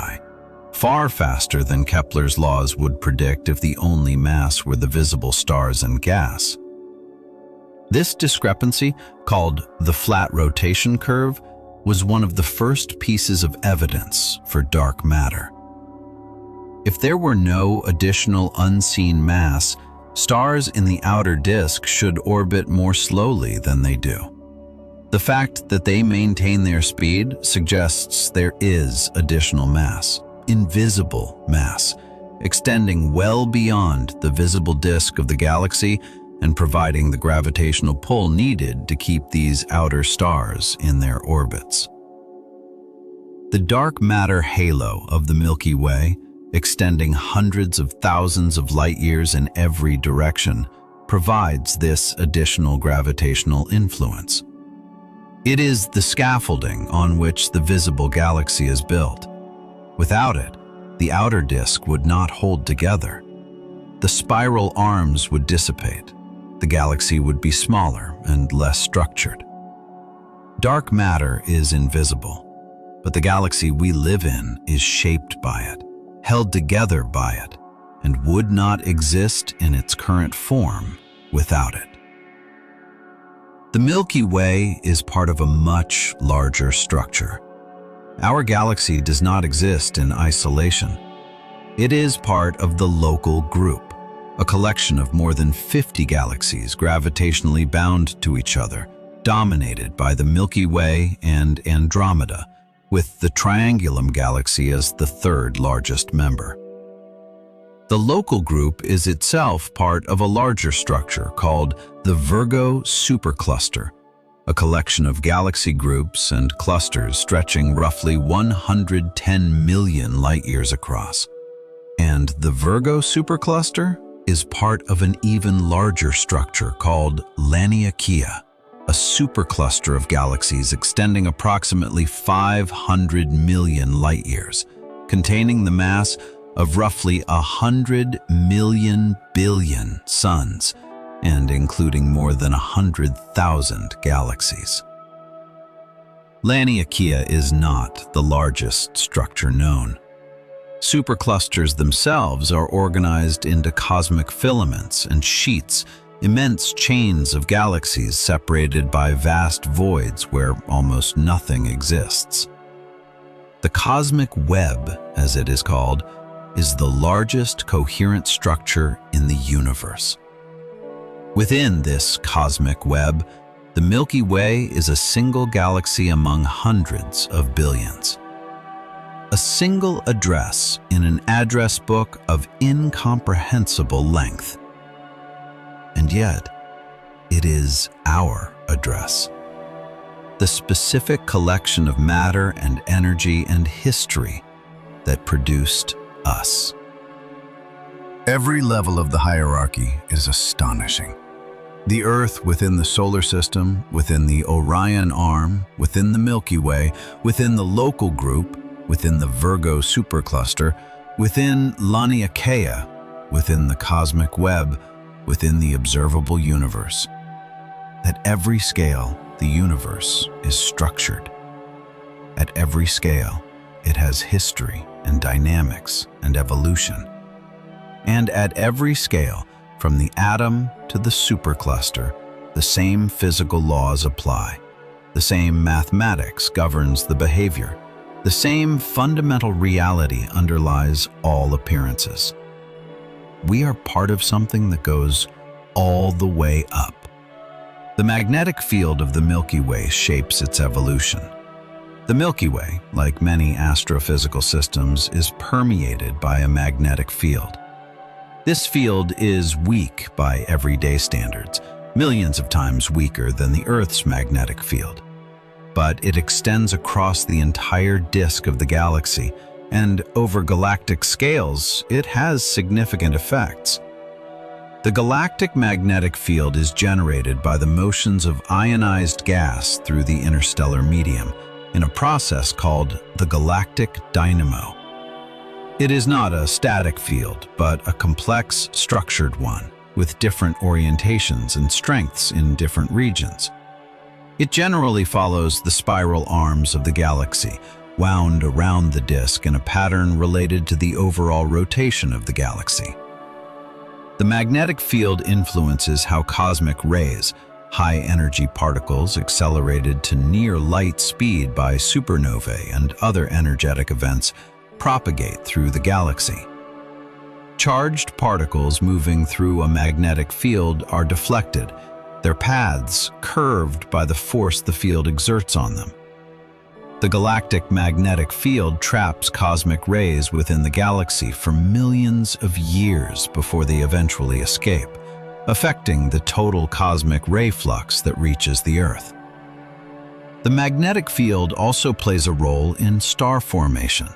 S1: far faster than Kepler's laws would predict if the only mass were the visible stars and gas. This discrepancy, called the flat rotation curve, was one of the first pieces of evidence for dark matter. If there were no additional unseen mass, stars in the outer disk should orbit more slowly than they do. The fact that they maintain their speed suggests there is additional mass, invisible mass, extending well beyond the visible disk of the galaxy and providing the gravitational pull needed to keep these outer stars in their orbits. The dark matter halo of the Milky Way, extending hundreds of thousands of light years in every direction, provides this additional gravitational influence. It is the scaffolding on which the visible galaxy is built. Without it, the outer disk would not hold together. The spiral arms would dissipate. The galaxy would be smaller and less structured. Dark matter is invisible, but the galaxy we live in is shaped by it, held together by it, and would not exist in its current form without it. The Milky Way is part of a much larger structure. Our galaxy does not exist in isolation. It is part of the local group, a collection of more than 50 galaxies gravitationally bound to each other, dominated by the Milky Way and Andromeda, with the Triangulum galaxy as the third largest member. The local group is itself part of a larger structure called the Virgo supercluster, a collection of galaxy groups and clusters stretching roughly 110 million light-years across. And the Virgo supercluster is part of an even larger structure called Laniakea, a supercluster of galaxies extending approximately 500 million light-years, containing the mass of roughly 100 million billion suns, and including more than 100,000 galaxies. Laniakea is not the largest structure known. Superclusters themselves are organized into cosmic filaments and sheets, immense chains of galaxies separated by vast voids where almost nothing exists. The cosmic web, as it is called, is the largest coherent structure in the universe. Within this cosmic web, the Milky Way is a single galaxy among hundreds of billions. A single address in an address book of incomprehensible length. And yet, it is our address. The specific collection of matter and energy and history that produced us.
S2: Every level of the hierarchy is astonishing. The Earth within the solar system, within the Orion Arm, within the Milky Way, within the Local Group, within the Virgo supercluster, within Laniakea, within the cosmic web, within the observable universe. At every scale, the universe is structured. At every scale, it has history and dynamics and evolution. And at every scale, from the atom to the supercluster, the same physical laws apply. The same mathematics governs the behavior. The same fundamental reality underlies all appearances. We are part of something that goes all the way up. The magnetic field of the Milky Way shapes its evolution. The Milky Way, like many astrophysical systems, is permeated by a magnetic field. This field is weak by everyday standards, millions of times weaker than the Earth's magnetic field. But it extends across the entire disk of the galaxy, and over galactic scales, it has significant effects. The galactic magnetic field is generated by the motions of ionized gas through the interstellar medium, in a process called the galactic dynamo. It is not a static field, but a complex, structured one, with different orientations and strengths in different regions. It generally follows the spiral arms of the galaxy, wound around the disk in a pattern related to the overall rotation of the galaxy. The magnetic field influences how cosmic rays, high-energy particles accelerated to near light speed by supernovae and other energetic events, propagate through the galaxy. Charged particles moving through a magnetic field are deflected, their paths curved by the force the field exerts on them. The galactic magnetic field traps cosmic rays within the galaxy for millions of years before they eventually escape, affecting the total cosmic ray flux that reaches the Earth. The magnetic field also plays a role in star formation.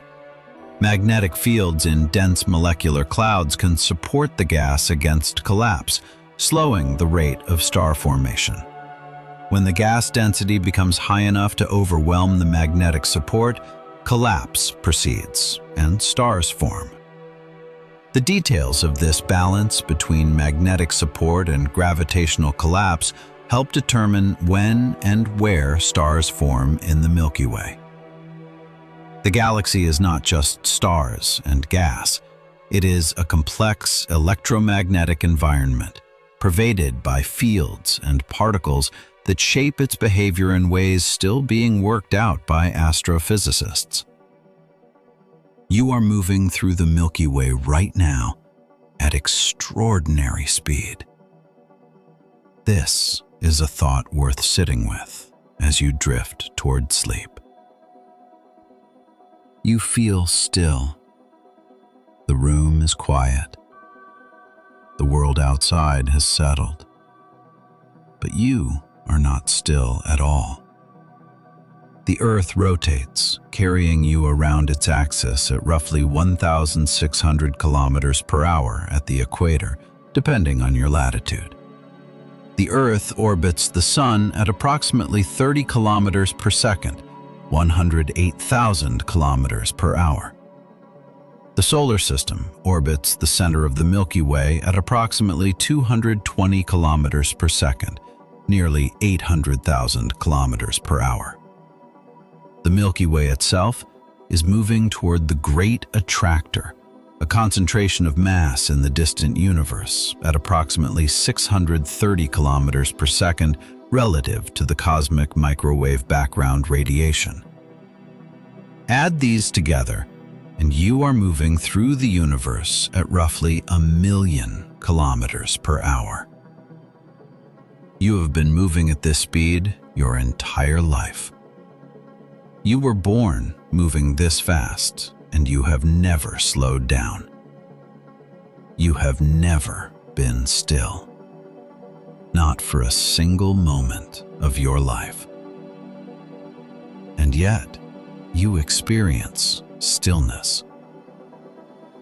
S2: Magnetic fields in dense molecular clouds can support the gas against collapse, slowing the rate of star formation. When the gas density becomes high enough to overwhelm the magnetic support, collapse proceeds and stars form. The details of this balance between magnetic support and gravitational collapse help determine when and where stars form in the Milky Way. The galaxy is not just stars and gas. It is a complex electromagnetic environment, pervaded by fields and particles that shape its behavior in ways still being worked out by astrophysicists. You are moving through the Milky Way right now at extraordinary speed. This is a thought worth sitting with as you drift toward sleep. You feel still. The room is quiet. The world outside has settled. But you are not still at all. The Earth rotates, carrying you around its axis at roughly 1,600 kilometers per hour at the equator, depending on your latitude. The Earth orbits the Sun at approximately 30 kilometers per second, 108,000 kilometers per hour. The solar system orbits the center of the Milky Way at approximately 220 kilometers per second, nearly 800,000 kilometers per hour. The Milky Way itself is moving toward the Great Attractor, a concentration of mass in the distant universe at approximately 630 kilometers per second relative to the cosmic microwave background radiation. Add these together, and you are moving through the universe at roughly 1,000,000 kilometers per hour. You have been moving at this speed your entire life. You were born moving this fast, and you have never slowed down. You have never been still. Not for a single moment of your life. And yet, you experience stillness.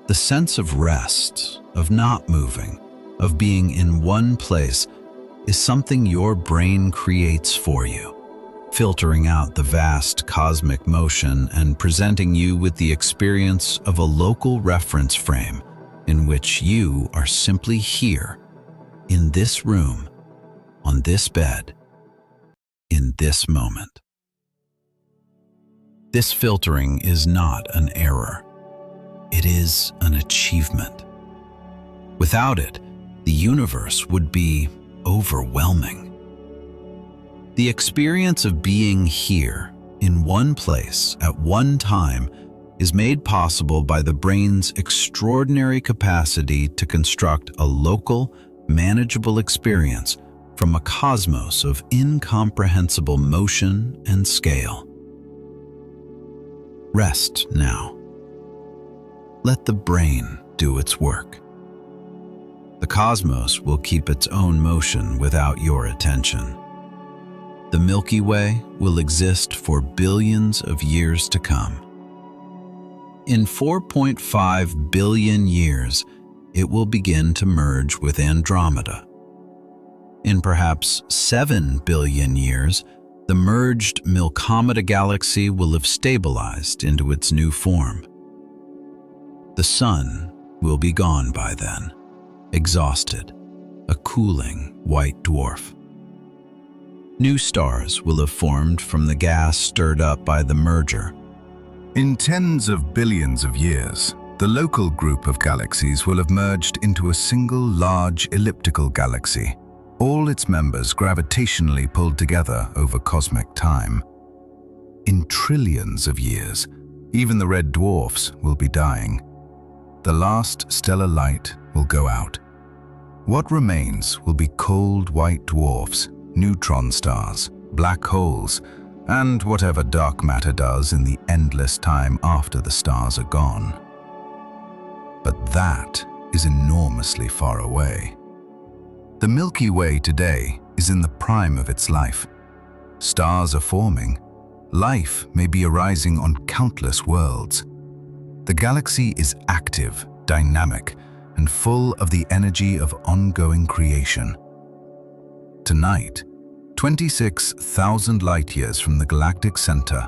S1: The sense of rest, of not moving, of being in one place is something your brain creates for you, filtering out the vast cosmic motion and presenting you with the experience of a local reference frame in which you are simply here, in this room, on this bed, in this moment. This filtering is not an error. It is an achievement. Without it, the universe would be overwhelming. The experience of being here, in one place, at one time, is made possible by the brain's extraordinary capacity to construct a local, manageable experience from a cosmos of incomprehensible motion and scale. Rest now. Let the brain do its work. The cosmos will keep its own motion without your attention. The Milky Way will exist for billions of years to come. In 4.5 billion years, it will begin to merge with Andromeda. In perhaps 7 billion years, the merged Milky Galaxy will have stabilized into its new form. The Sun will be gone by then, exhausted, a cooling white dwarf. New stars will have formed from the gas stirred up by the merger.
S2: In tens of billions of years, the local group of galaxies will have merged into a single large elliptical galaxy, all its members gravitationally pulled together over cosmic time. In trillions of years, even the red dwarfs will be dying. The last stellar light will go out. What remains will be cold white dwarfs, neutron stars, black holes, and whatever dark matter does in the endless time after the stars are gone. But that is enormously far away. The Milky Way today is in the prime of its life. Stars are forming. Life may be arising on countless worlds. The galaxy is active, dynamic, and full of the energy of ongoing creation. Tonight, 26,000 light-years from the galactic center,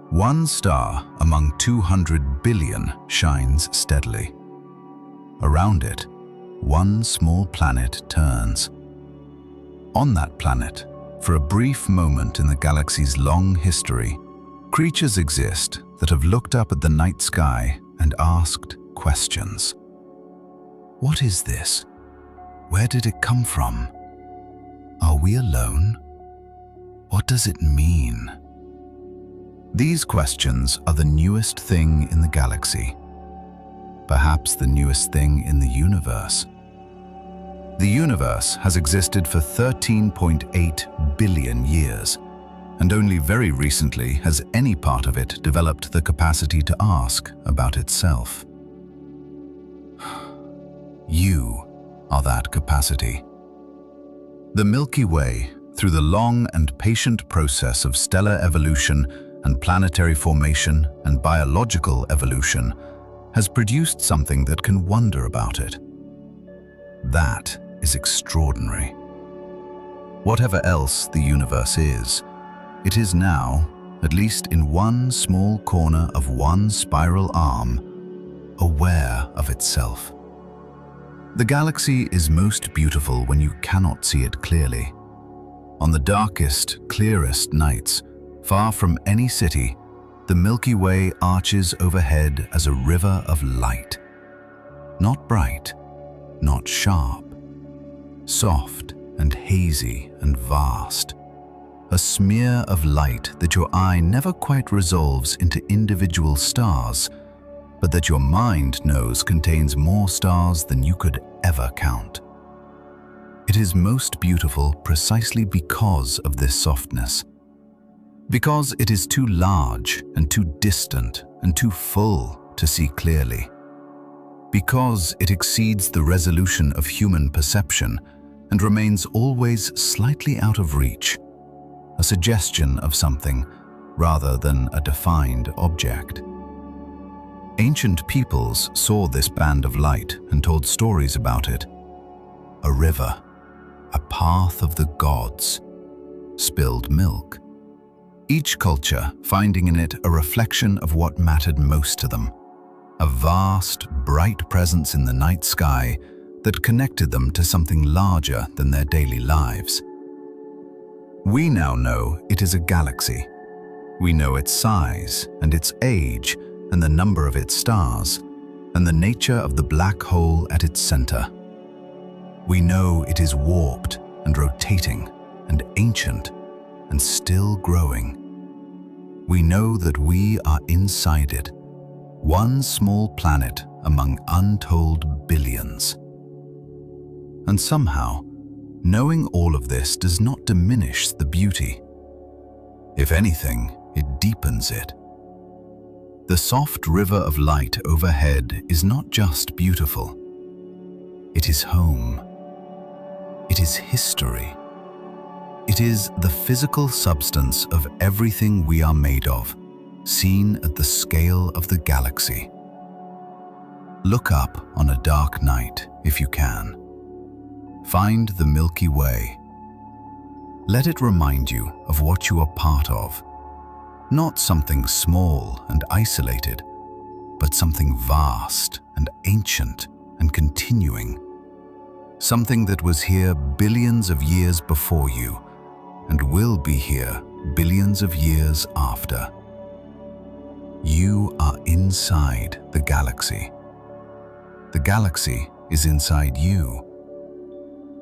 S2: one star among 200 billion shines steadily. Around it, one small planet turns. On that planet, for a brief moment in the galaxy's long history, creatures exist that have looked up at the night sky and asked questions. What is this? Where did it come from? Are we alone? What does it mean? These questions are the newest thing in the galaxy, perhaps the newest thing in the universe. The universe has existed for 13.8 billion years, and only very recently has any part of it developed the capacity to ask about itself. You are that capacity. The Milky Way, through the long and patient process of stellar evolution and planetary formation and biological evolution, has produced something that can wonder about it. That is extraordinary. Whatever else the universe is, it is now, at least in one small corner of one spiral arm, aware of itself. The galaxy is most beautiful when you cannot see it clearly. On the darkest, clearest nights, far from any city, the Milky Way arches overhead as a river of light. Not bright, not sharp, soft and hazy and vast. A smear of light that your eye never quite resolves into individual stars, but that your mind knows contains more stars than you could ever count. It is most beautiful precisely because of this softness. Because it is too large and too distant and too full to see clearly. Because it exceeds the resolution of human perception and remains always slightly out of reach, a suggestion of something rather than a defined object. Ancient peoples saw this band of light and told stories about it. A river, a path of the gods, spilled milk. Each culture finding in it a reflection of what mattered most to them, a vast, bright presence in the night sky that connected them to something larger than their daily lives. We now know it is a galaxy. We know its size and its age and the number of its stars and the nature of the black hole at its center. We know it is warped and rotating and ancient and still growing. We know that we are inside it, one small planet among untold billions. And somehow, knowing all of this does not diminish the beauty. If anything, it deepens it. The soft river of light overhead is not just beautiful. It is home. It is history. It is the physical substance of everything we are made of, seen at the scale of the galaxy. Look up on a dark night if you can. Find the Milky Way. Let it remind you of what you are part of. Not something small and isolated, but something vast and ancient and continuing. Something that was here billions of years before you and will be here billions of years after. You are inside the galaxy. The galaxy is inside you.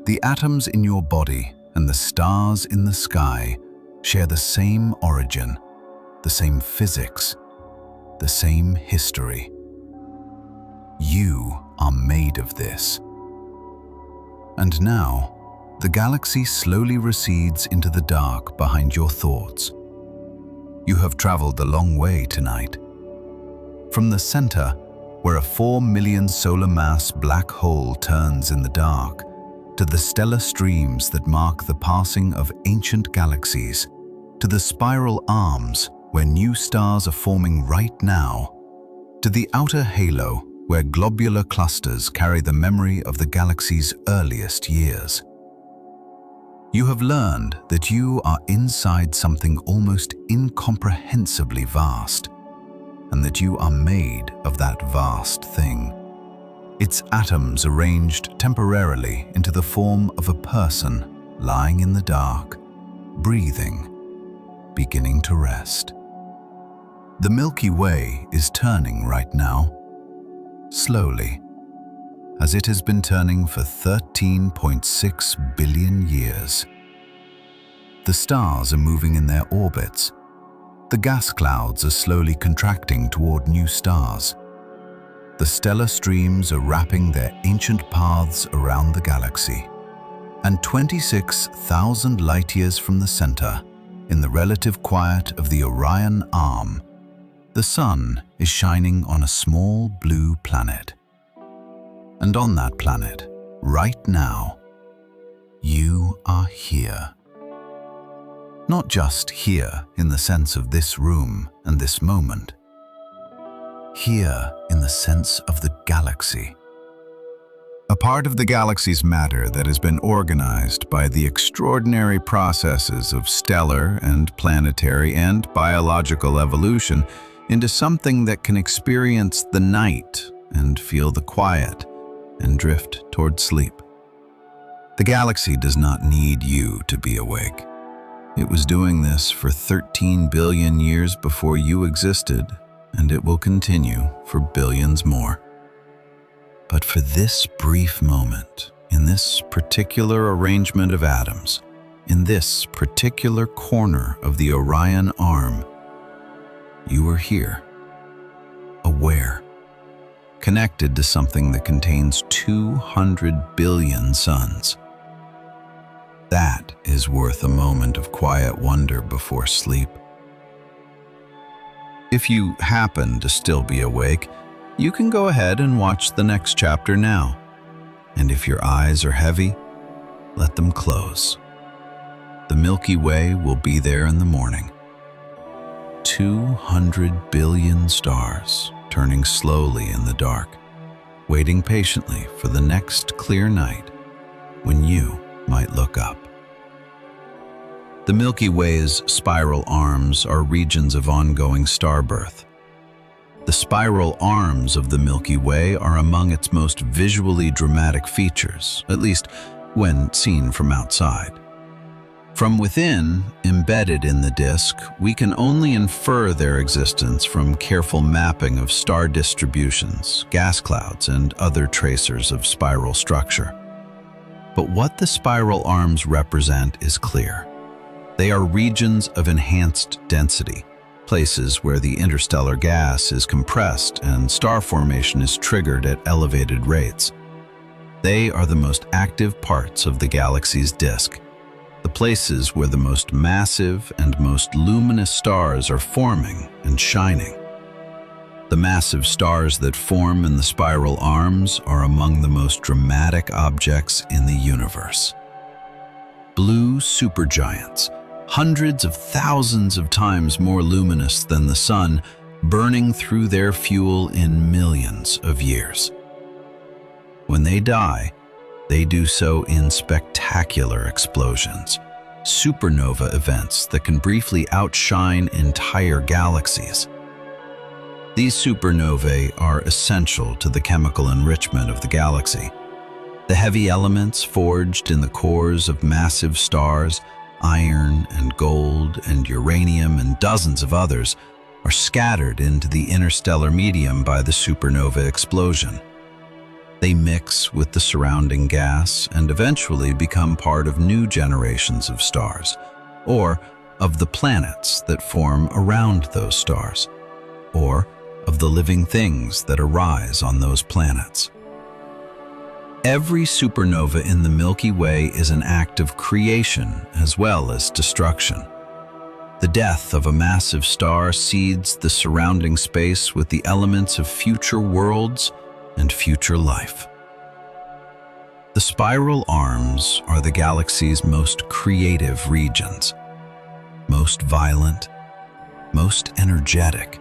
S2: The atoms in your body and the stars in the sky share the same origin, the same physics, the same history. You are made of this. And now, the galaxy slowly recedes into the dark behind your thoughts. You have traveled a long way tonight. From the center, where a 4 million solar mass black hole turns in the dark, to the stellar streams that mark the passing of ancient galaxies, to the spiral arms where new stars are forming right now, to the outer halo where globular clusters carry the memory of the galaxy's earliest years. You have learned that you are inside something almost incomprehensibly vast, and that you are made of that vast thing. Its atoms arranged temporarily into the form of a person lying in the dark, breathing, beginning to rest. The Milky Way is turning right now, slowly, as it has been turning for 13.6 billion years. The stars are moving in their orbits. The gas clouds are slowly contracting toward new stars. The stellar streams are wrapping their ancient paths around the galaxy. And 26,000 light-years from the center, in the relative quiet of the Orion Arm, the sun is shining on a small blue planet. And on that planet, right now, you are here. Not just here in the sense of this room and this moment. Here in the sense of the galaxy. A part of the galaxy's matter that has been organized by the extraordinary processes of stellar and planetary and biological evolution into something that can experience the night and feel the quiet and drift toward sleep. The galaxy does not need you to be awake. It was doing this for 13 billion years before you existed, and it will continue for billions more. But for this brief moment, in this particular arrangement of atoms, in this particular corner of the Orion Arm, you are here, aware, connected to something that contains 200 billion suns. That is worth a moment of quiet wonder before sleep. If you happen to still be awake, you can go ahead and watch the next chapter now. And if your eyes are heavy, let them close. The Milky Way will be there in the morning. 200 billion stars,
S1: turning slowly in the dark, waiting patiently for the next clear night when you might look up. The Milky Way's spiral arms are regions of ongoing star birth. The spiral arms of the Milky Way are among its most visually dramatic features, at least when seen from outside. From within, embedded in the disk, we can only infer their existence from careful mapping of star distributions, gas clouds, and other tracers of spiral structure. But what the spiral arms represent is clear. They are regions of enhanced density, places where the interstellar gas is compressed and star formation is triggered at elevated rates. They are the most active parts of the galaxy's disk, the places where the most massive and most luminous stars are forming and shining. The massive stars that form in the spiral arms are among the most dramatic objects in the universe. Blue supergiants, hundreds of thousands of times more luminous than the sun, burning through their fuel in millions of years. When they die, they do so in spectacular explosions, supernova events that can briefly outshine entire galaxies. These supernovae are essential to the chemical enrichment of the galaxy. The heavy elements forged in the cores of massive stars, iron and gold and uranium and dozens of others, are scattered into the interstellar medium by the supernova explosion. They mix with the surrounding gas and eventually become part of new generations of stars, or of the planets that form around those stars, or of the living things that arise on those planets. Every supernova in the Milky Way is an act of creation as well as destruction. The death of a massive star seeds the surrounding space with the elements of future worlds and future life. The spiral arms are the galaxy's most creative regions, most violent, most energetic,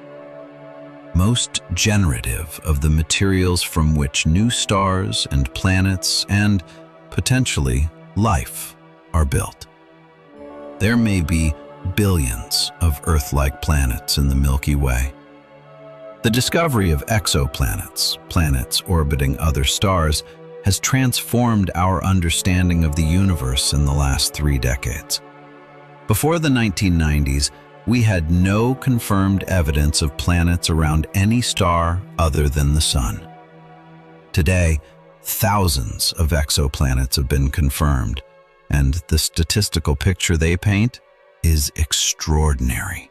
S1: most generative of the materials from which new stars and planets and, potentially, life are built. There may be billions of Earth-like planets in the Milky Way. The discovery of exoplanets, planets orbiting other stars, has transformed our understanding of the universe in the last 3 decades. Before the 1990s, we had no confirmed evidence of planets around any star other than the Sun. Today, thousands of exoplanets have been confirmed, and the statistical picture they paint is extraordinary.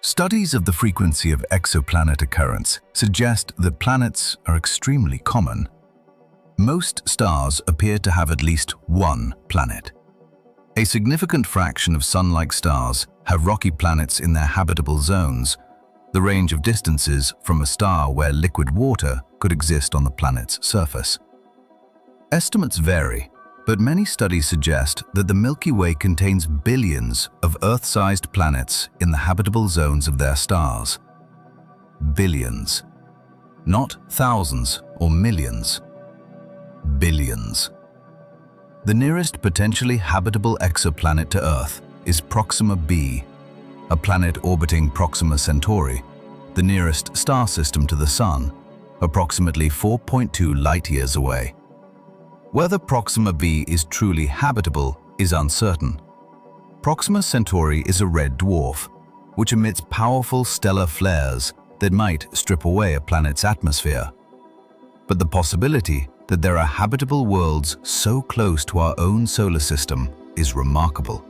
S2: Studies of the frequency of exoplanet occurrence suggest that planets are extremely common. Most stars appear to have at least one planet. A significant fraction of Sun-like stars have rocky planets in their habitable zones, the range of distances from a star where liquid water could exist on the planet's surface. Estimates vary, but many studies suggest that the Milky Way contains billions of Earth-sized planets in the habitable zones of their stars. Billions. Not thousands or millions. Billions. The nearest potentially habitable exoplanet to Earth is Proxima b, a planet orbiting Proxima Centauri, the nearest star system to the Sun, approximately 4.2 light-years away. Whether Proxima b is truly habitable is uncertain. Proxima Centauri is a red dwarf, which emits powerful stellar flares that might strip away a planet's atmosphere. But the possibility that there are habitable worlds so close to our own solar system is remarkable.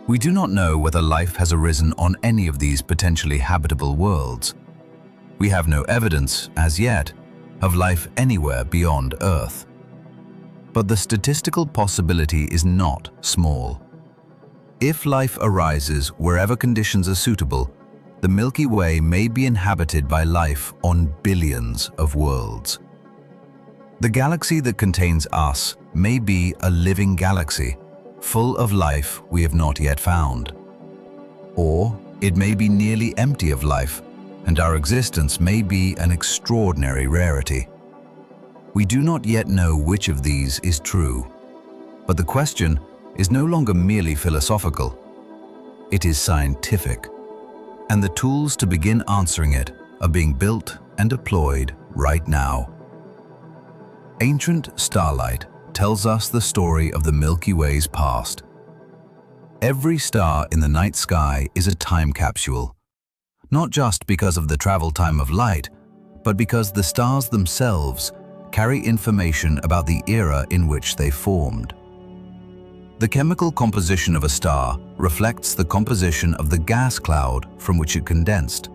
S2: We do not know whether life has arisen on any of these potentially habitable worlds. We have no evidence, as yet, of life anywhere beyond Earth. But the statistical possibility is not small. If life arises wherever conditions are suitable, the Milky Way may be inhabited by life on billions of worlds. The galaxy that contains us may be a living galaxy, full of life we have not yet found. Or it may be nearly empty of life, and our existence may be an extraordinary rarity. We do not yet know which of these is true, but the question is no longer merely philosophical. It is scientific, and the tools to begin answering it are being built and deployed right now. Ancient starlight tells us the story of the Milky Way's past. Every star in the night sky is a time capsule, not just because of the travel time of light, but because the stars themselves carry information about the era in which they formed. The chemical composition of a star reflects the composition of the gas cloud from which it condensed.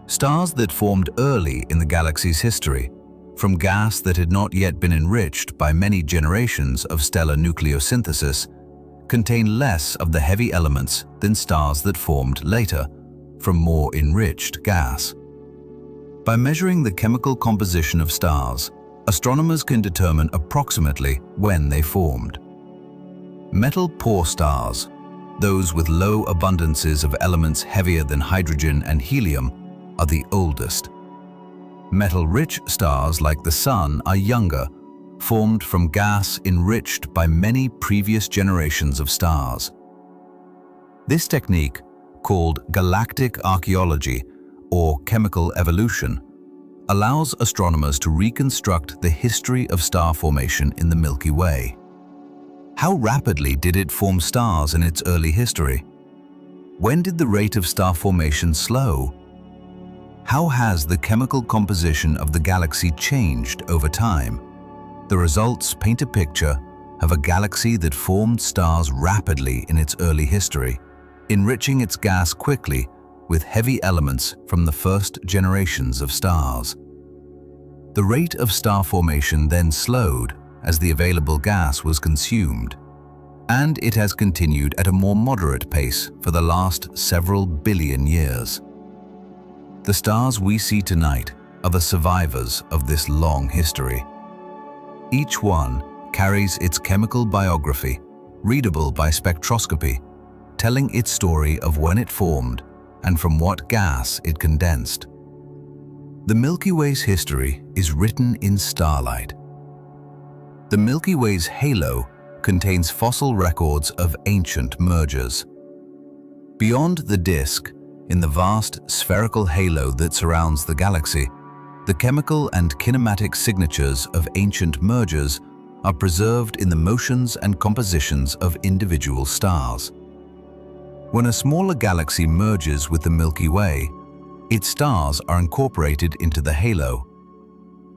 S2: Stars that formed early in the galaxy's history, from gas that had not yet been enriched by many generations of stellar nucleosynthesis, contain less of the heavy elements than stars that formed later, from more enriched gas. By measuring the chemical composition of stars, astronomers can determine approximately when they formed. Metal-poor stars, those with low abundances of elements heavier than hydrogen and helium, are the oldest. Metal-rich stars like the Sun are younger, formed from gas enriched by many previous generations of stars. This technique, called galactic archaeology or chemical evolution, allows astronomers to reconstruct the history of star formation in the Milky Way. How rapidly did it form stars in its early history? When did the rate of star formation slow? How has the chemical composition of the galaxy changed over time? The results paint a picture of a galaxy that formed stars rapidly in its early history, enriching its gas quickly with heavy elements from the first generations of stars. The rate of star formation then slowed as the available gas was consumed, and it has continued at a more moderate pace for the last several billion years. The stars we see tonight are the survivors of this long history. Each one carries its chemical biography, readable by spectroscopy, telling its story of when it formed and from what gas it condensed. The Milky Way's history is written in starlight. The Milky Way's halo contains fossil records of ancient mergers. Beyond the disk, in the vast spherical halo that surrounds the galaxy, the chemical and kinematic signatures of ancient mergers are preserved in the motions and compositions of individual stars. When a smaller galaxy merges with the Milky Way, its stars are incorporated into the halo.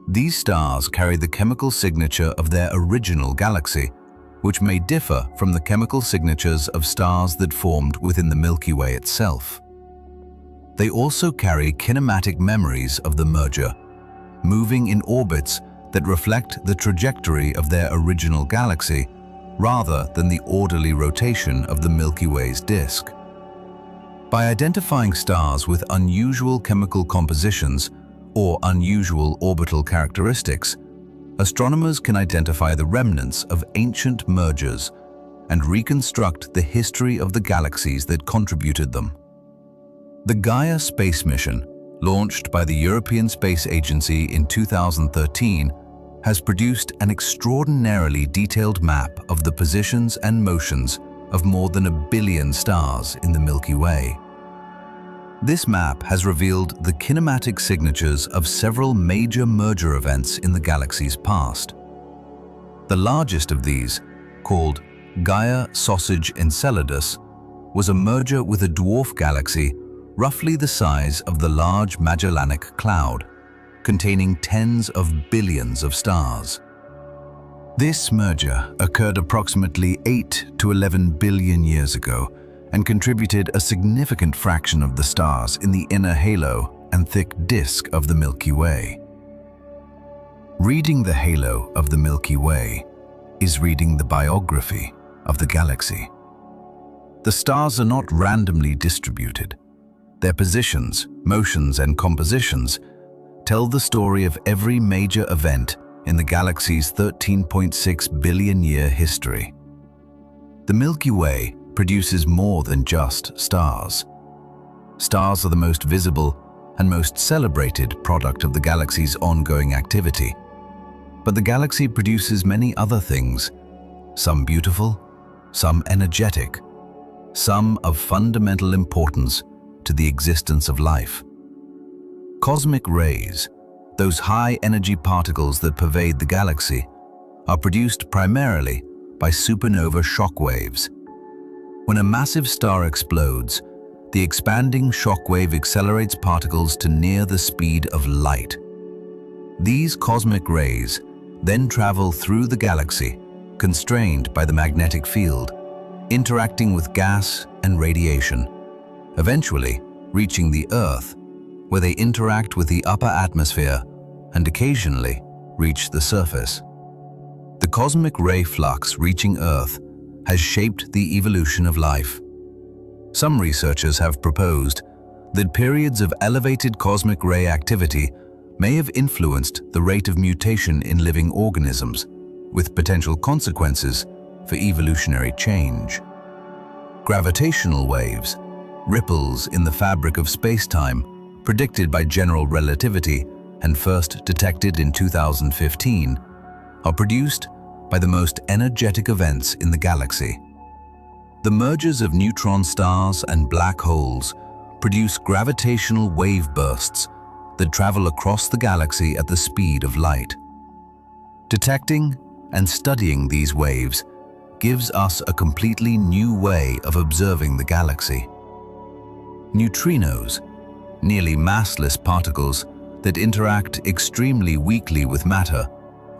S2: These stars carry the chemical signature of their original galaxy, which may differ from the chemical signatures of stars that formed within the Milky Way itself. They also carry kinematic memories of the merger, moving in orbits that reflect the trajectory of their original galaxy rather than the orderly rotation of the Milky Way's disk. By identifying stars with unusual chemical compositions or unusual orbital characteristics, astronomers can identify the remnants of ancient mergers and reconstruct the history of the galaxies that contributed them. The Gaia space mission, launched by the European Space Agency in 2013, has produced an extraordinarily detailed map of the positions and motions of more than 1 billion stars in the Milky Way. This map has revealed the kinematic signatures of several major merger events in the galaxy's past. The largest of these, called Gaia Sausage Enceladus, was a merger with a dwarf galaxy roughly the size of the Large Magellanic Cloud, containing tens of billions of stars. This merger occurred approximately 8 to 11 billion years ago and contributed a significant fraction of the stars in the inner halo and thick disk of the Milky Way. Reading the halo of the Milky Way is reading the biography of the galaxy. The stars are not randomly distributed. Their positions, motions, and compositions tell the story of every major event in the galaxy's 13.6 billion-year history. The Milky Way produces more than just stars. Stars are the most visible and most celebrated product of the galaxy's ongoing activity. But the galaxy produces many other things, some beautiful, some energetic, some of fundamental importance to the existence of life. Cosmic rays, those high-energy particles that pervade the galaxy, are produced primarily by supernova shock waves. When a massive star explodes, the expanding shock wave accelerates particles to near the speed of light. These cosmic rays then travel through the galaxy, constrained by the magnetic field, interacting with gas and radiation, eventually reaching the Earth, where they interact with the upper atmosphere and occasionally reach the surface. The cosmic ray flux reaching Earth has shaped the evolution of life. Some researchers have proposed that periods of elevated cosmic ray activity may have influenced the rate of mutation in living organisms, with potential consequences for evolutionary change. Gravitational waves, ripples in the fabric of space-time, predicted by general relativity and first detected in 2015, are produced by the most energetic events in the galaxy. The mergers of neutron stars and black holes produce gravitational wave bursts that travel across the galaxy at the speed of light. Detecting and studying these waves gives us a completely new way of observing the galaxy. Neutrinos, nearly massless particles that interact extremely weakly with matter,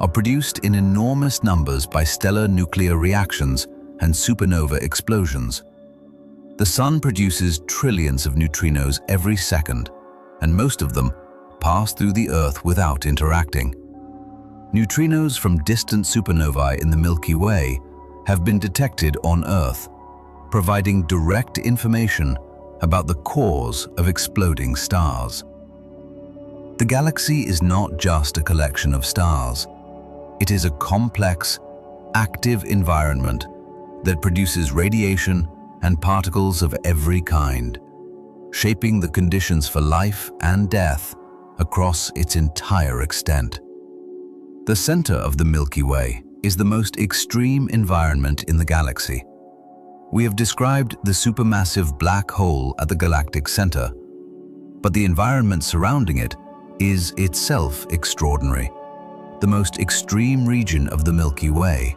S2: are produced in enormous numbers by stellar nuclear reactions and supernova explosions. The Sun produces trillions of neutrinos every second, and most of them pass through the Earth without interacting. Neutrinos from distant supernovae in the Milky Way have been detected on Earth, providing direct information about the cause of exploding stars. The galaxy is not just a collection of stars. It is a complex, active environment that produces radiation and particles of every kind, shaping the conditions for life and death across its entire extent. The center of the Milky Way is the most extreme environment in the galaxy. We have described the supermassive black hole at the galactic center, but the environment surrounding it is itself extraordinary, the most extreme region of the Milky Way.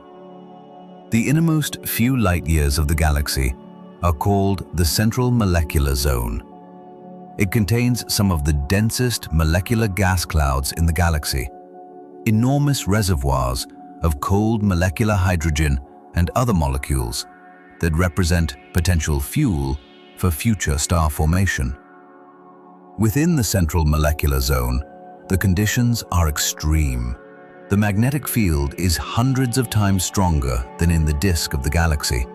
S2: The innermost few light-years of the galaxy are called the central molecular zone. It contains some of the densest molecular gas clouds in the galaxy, enormous reservoirs of cold molecular hydrogen and other molecules that represent potential fuel for future star formation. Within the central molecular zone, the conditions are extreme. The magnetic field is hundreds of times stronger than in the disk of the galaxy.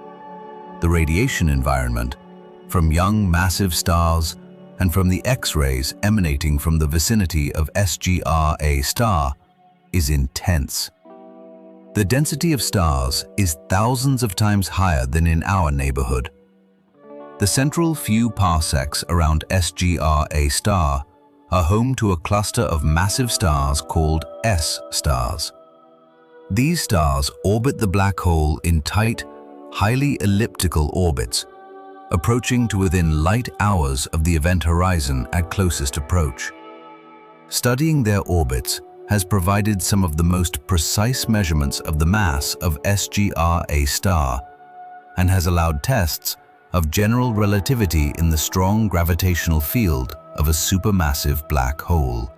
S2: The radiation environment, from young massive stars and from the X-rays emanating from the vicinity of SGR-A star, is intense. The density of stars is thousands of times higher than in our neighborhood. The central few parsecs around SGR-A star are home to a cluster of massive stars called S-stars. These stars orbit the black hole in tight, highly elliptical orbits, approaching to within light hours of the event horizon at closest approach. Studying their orbits has provided some of the most precise measurements of the mass of SGR-A star and has allowed tests of general relativity in the strong gravitational field of a supermassive black hole.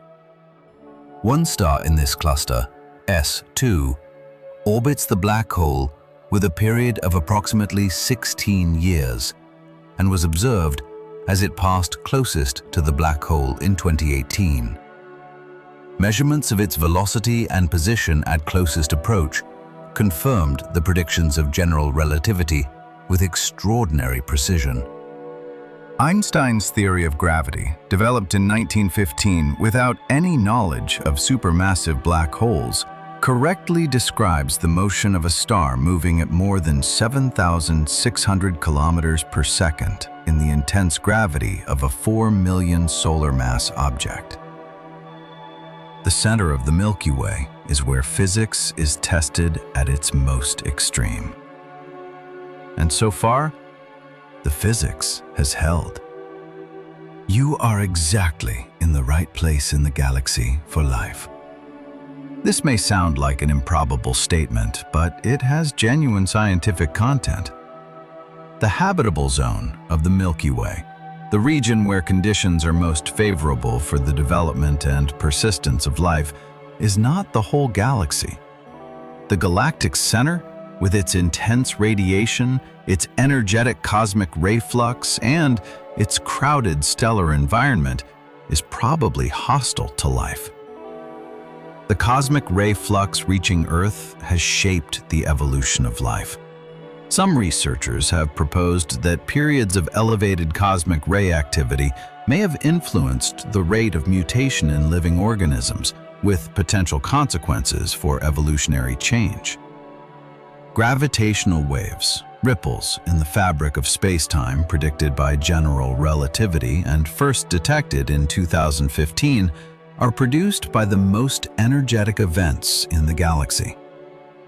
S2: One star in this cluster, S2, orbits the black hole with a period of approximately 16 years and was observed as it passed closest to the black hole in 2018. Measurements of its velocity and position at closest approach confirmed the predictions of general relativity with extraordinary precision.
S1: Einstein's theory of gravity, developed in 1915 without any knowledge of supermassive black holes,
S2: correctly describes the motion of a star moving at more than 7,600 kilometers per second in the intense gravity of a 4 million solar mass object. The center of the Milky Way is where physics is tested at its most extreme. And so far, the physics has held. You are exactly in the right place in the galaxy for life. This may sound like an improbable statement, but it has genuine scientific content. The habitable zone of the Milky Way, the region where conditions are most favorable for the development and persistence of life, is not the whole galaxy. The galactic center, with its intense radiation, its energetic cosmic ray flux, and its crowded stellar environment, is probably hostile to life. The cosmic ray flux reaching Earth has shaped the evolution of life. Some researchers have proposed that periods of elevated cosmic ray activity may have influenced the rate of mutation in living organisms, with potential consequences for evolutionary change. Gravitational waves, ripples in the fabric of space-time predicted by general relativity and first detected in 2015, are produced by the most energetic events in the galaxy.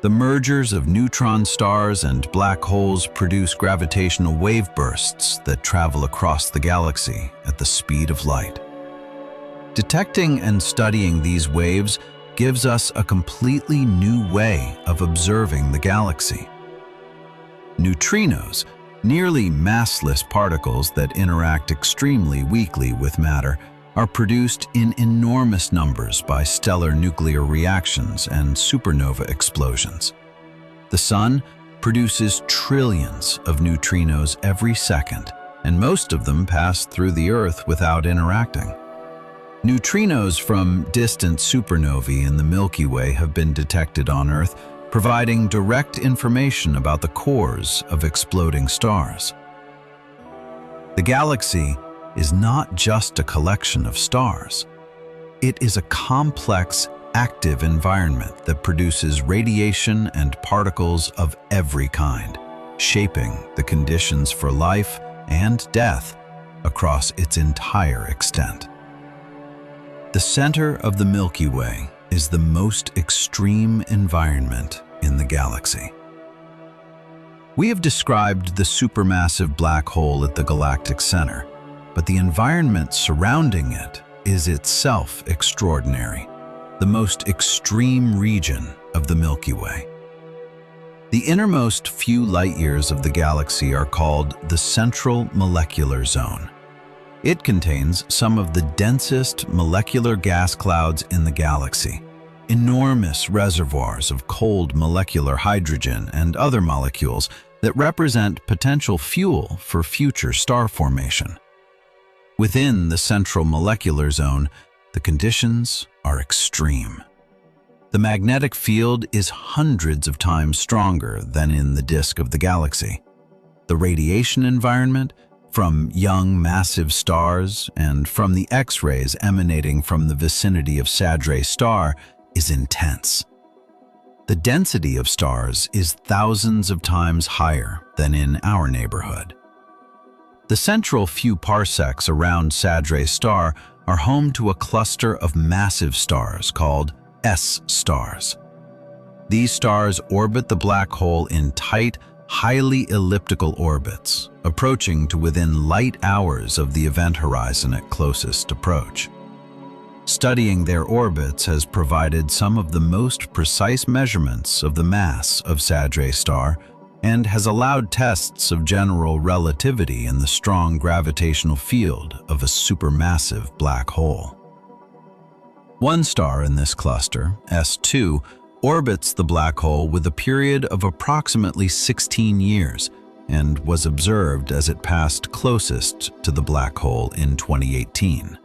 S2: The mergers of neutron stars and black holes produce gravitational wave bursts that travel across the galaxy at the speed of light. Detecting and studying these waves gives us a completely new way of observing the galaxy. Neutrinos, nearly massless particles that interact extremely weakly with matter, are produced in enormous numbers by stellar nuclear reactions and supernova explosions. The Sun produces trillions of neutrinos every second, and most of them pass through the Earth without interacting. Neutrinos from distant supernovae in the Milky Way have been detected on Earth, providing direct information about the cores of exploding stars. The galaxy is not just a collection of stars. It is a complex, active environment that produces radiation and particles of every kind, shaping the conditions for life and death across its entire extent. The center of the Milky Way is the most extreme environment in the galaxy. We have described the supermassive black hole at the galactic center, but the environment surrounding it is itself extraordinary, the most extreme region of the Milky Way. The innermost few light-years of the galaxy are called the central molecular zone. It contains some of the densest molecular gas clouds in the galaxy, enormous reservoirs of cold molecular hydrogen and other molecules that represent potential fuel for future star formation. Within the central molecular zone, the conditions are extreme. The magnetic field is hundreds of times stronger than in the disk of the galaxy. The radiation environment, from young massive stars and from the X-rays emanating from the vicinity of Sagittarius star, is intense. The density of stars is thousands of times higher than in our neighborhood. The central few parsecs around Sagittarius star are home to a cluster of massive stars called S-stars. These stars orbit the black hole in tight, highly elliptical orbits, approaching to within light hours of the event horizon at closest approach. Studying their orbits has provided some of the most precise measurements of the mass of Sagittarius star and has allowed tests of general relativity in the strong gravitational field of a supermassive black hole. One star in this cluster, S2, orbits the black hole with a period of approximately 16 years and was observed as it passed closest to the black hole in 2018.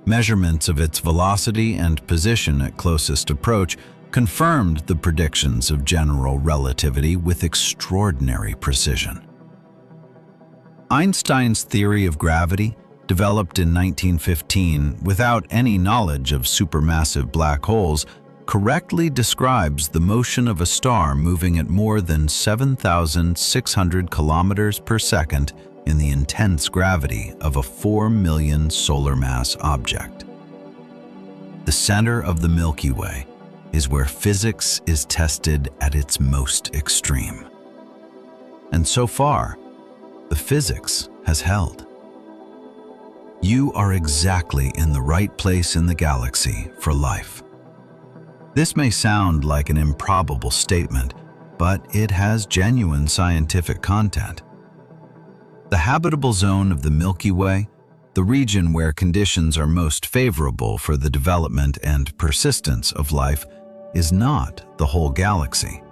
S2: Measurements of its velocity and position at closest approach confirmed the predictions of general relativity with extraordinary precision. Einstein's theory of gravity, developed in 1915 without any knowledge of supermassive black holes,
S1: correctly describes the motion of a star moving at more than 7,600 kilometers per second in the intense gravity of a 4 million solar mass object. The center of the Milky Way is where physics is tested at its most extreme. And so far, the physics has held. You are exactly in the right place in the galaxy for life. This may sound like an improbable statement, but it has genuine scientific content. The habitable zone of the Milky Way, the region where conditions are most favorable for the development and persistence of life, is not the whole galaxy.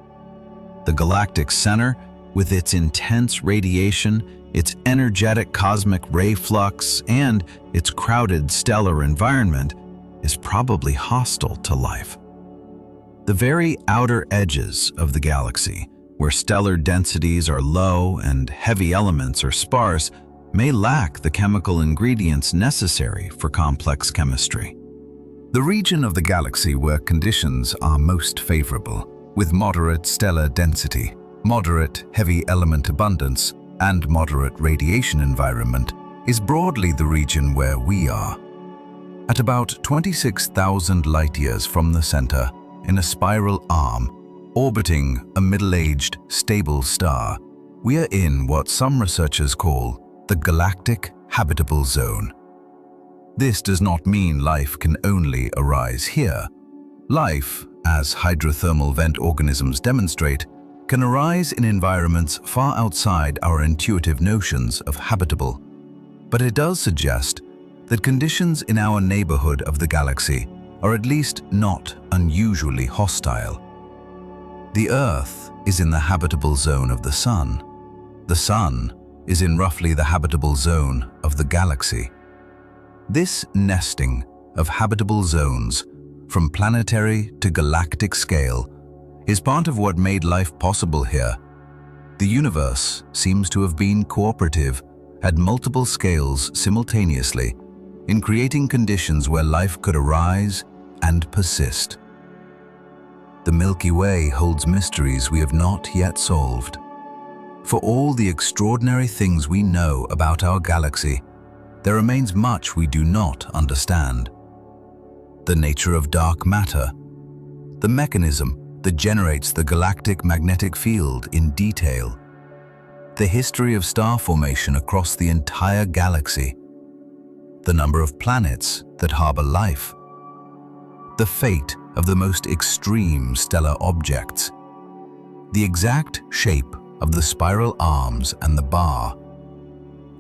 S1: The galactic center, with its intense radiation, its energetic cosmic ray flux, and its crowded stellar environment, is probably hostile to life. The very outer edges of the galaxy, where stellar densities are low and heavy elements are sparse, may lack the chemical ingredients necessary for complex chemistry.
S2: The region of the galaxy where conditions are most favorable, with moderate stellar density, moderate heavy element abundance, and moderate radiation environment, is broadly the region where we are. At about 26,000 light-years from the center, in a spiral arm, orbiting a middle-aged, stable star, we are in what some researchers call the galactic habitable zone. This does not mean life can only arise here. Life, as hydrothermal vent organisms demonstrate, can arise in environments far outside our intuitive notions of habitable. But it does suggest that conditions in our neighborhood of the galaxy are at least not unusually hostile. The Earth is in the habitable zone of the Sun. The Sun is in roughly the habitable zone of the galaxy. This nesting of habitable zones, from planetary to galactic scale, is part of what made life possible here. The universe seems to have been cooperative at multiple scales simultaneously in creating conditions where life could arise and persist. The Milky Way holds mysteries we have not yet solved. For all the extraordinary things we know about our galaxy, there remains much we do not understand. The nature of dark matter, the mechanism that generates the galactic magnetic field in detail, the history of star formation across the entire galaxy, the number of planets that harbor life, the fate of the most extreme stellar objects, the exact shape of the spiral arms and the bar,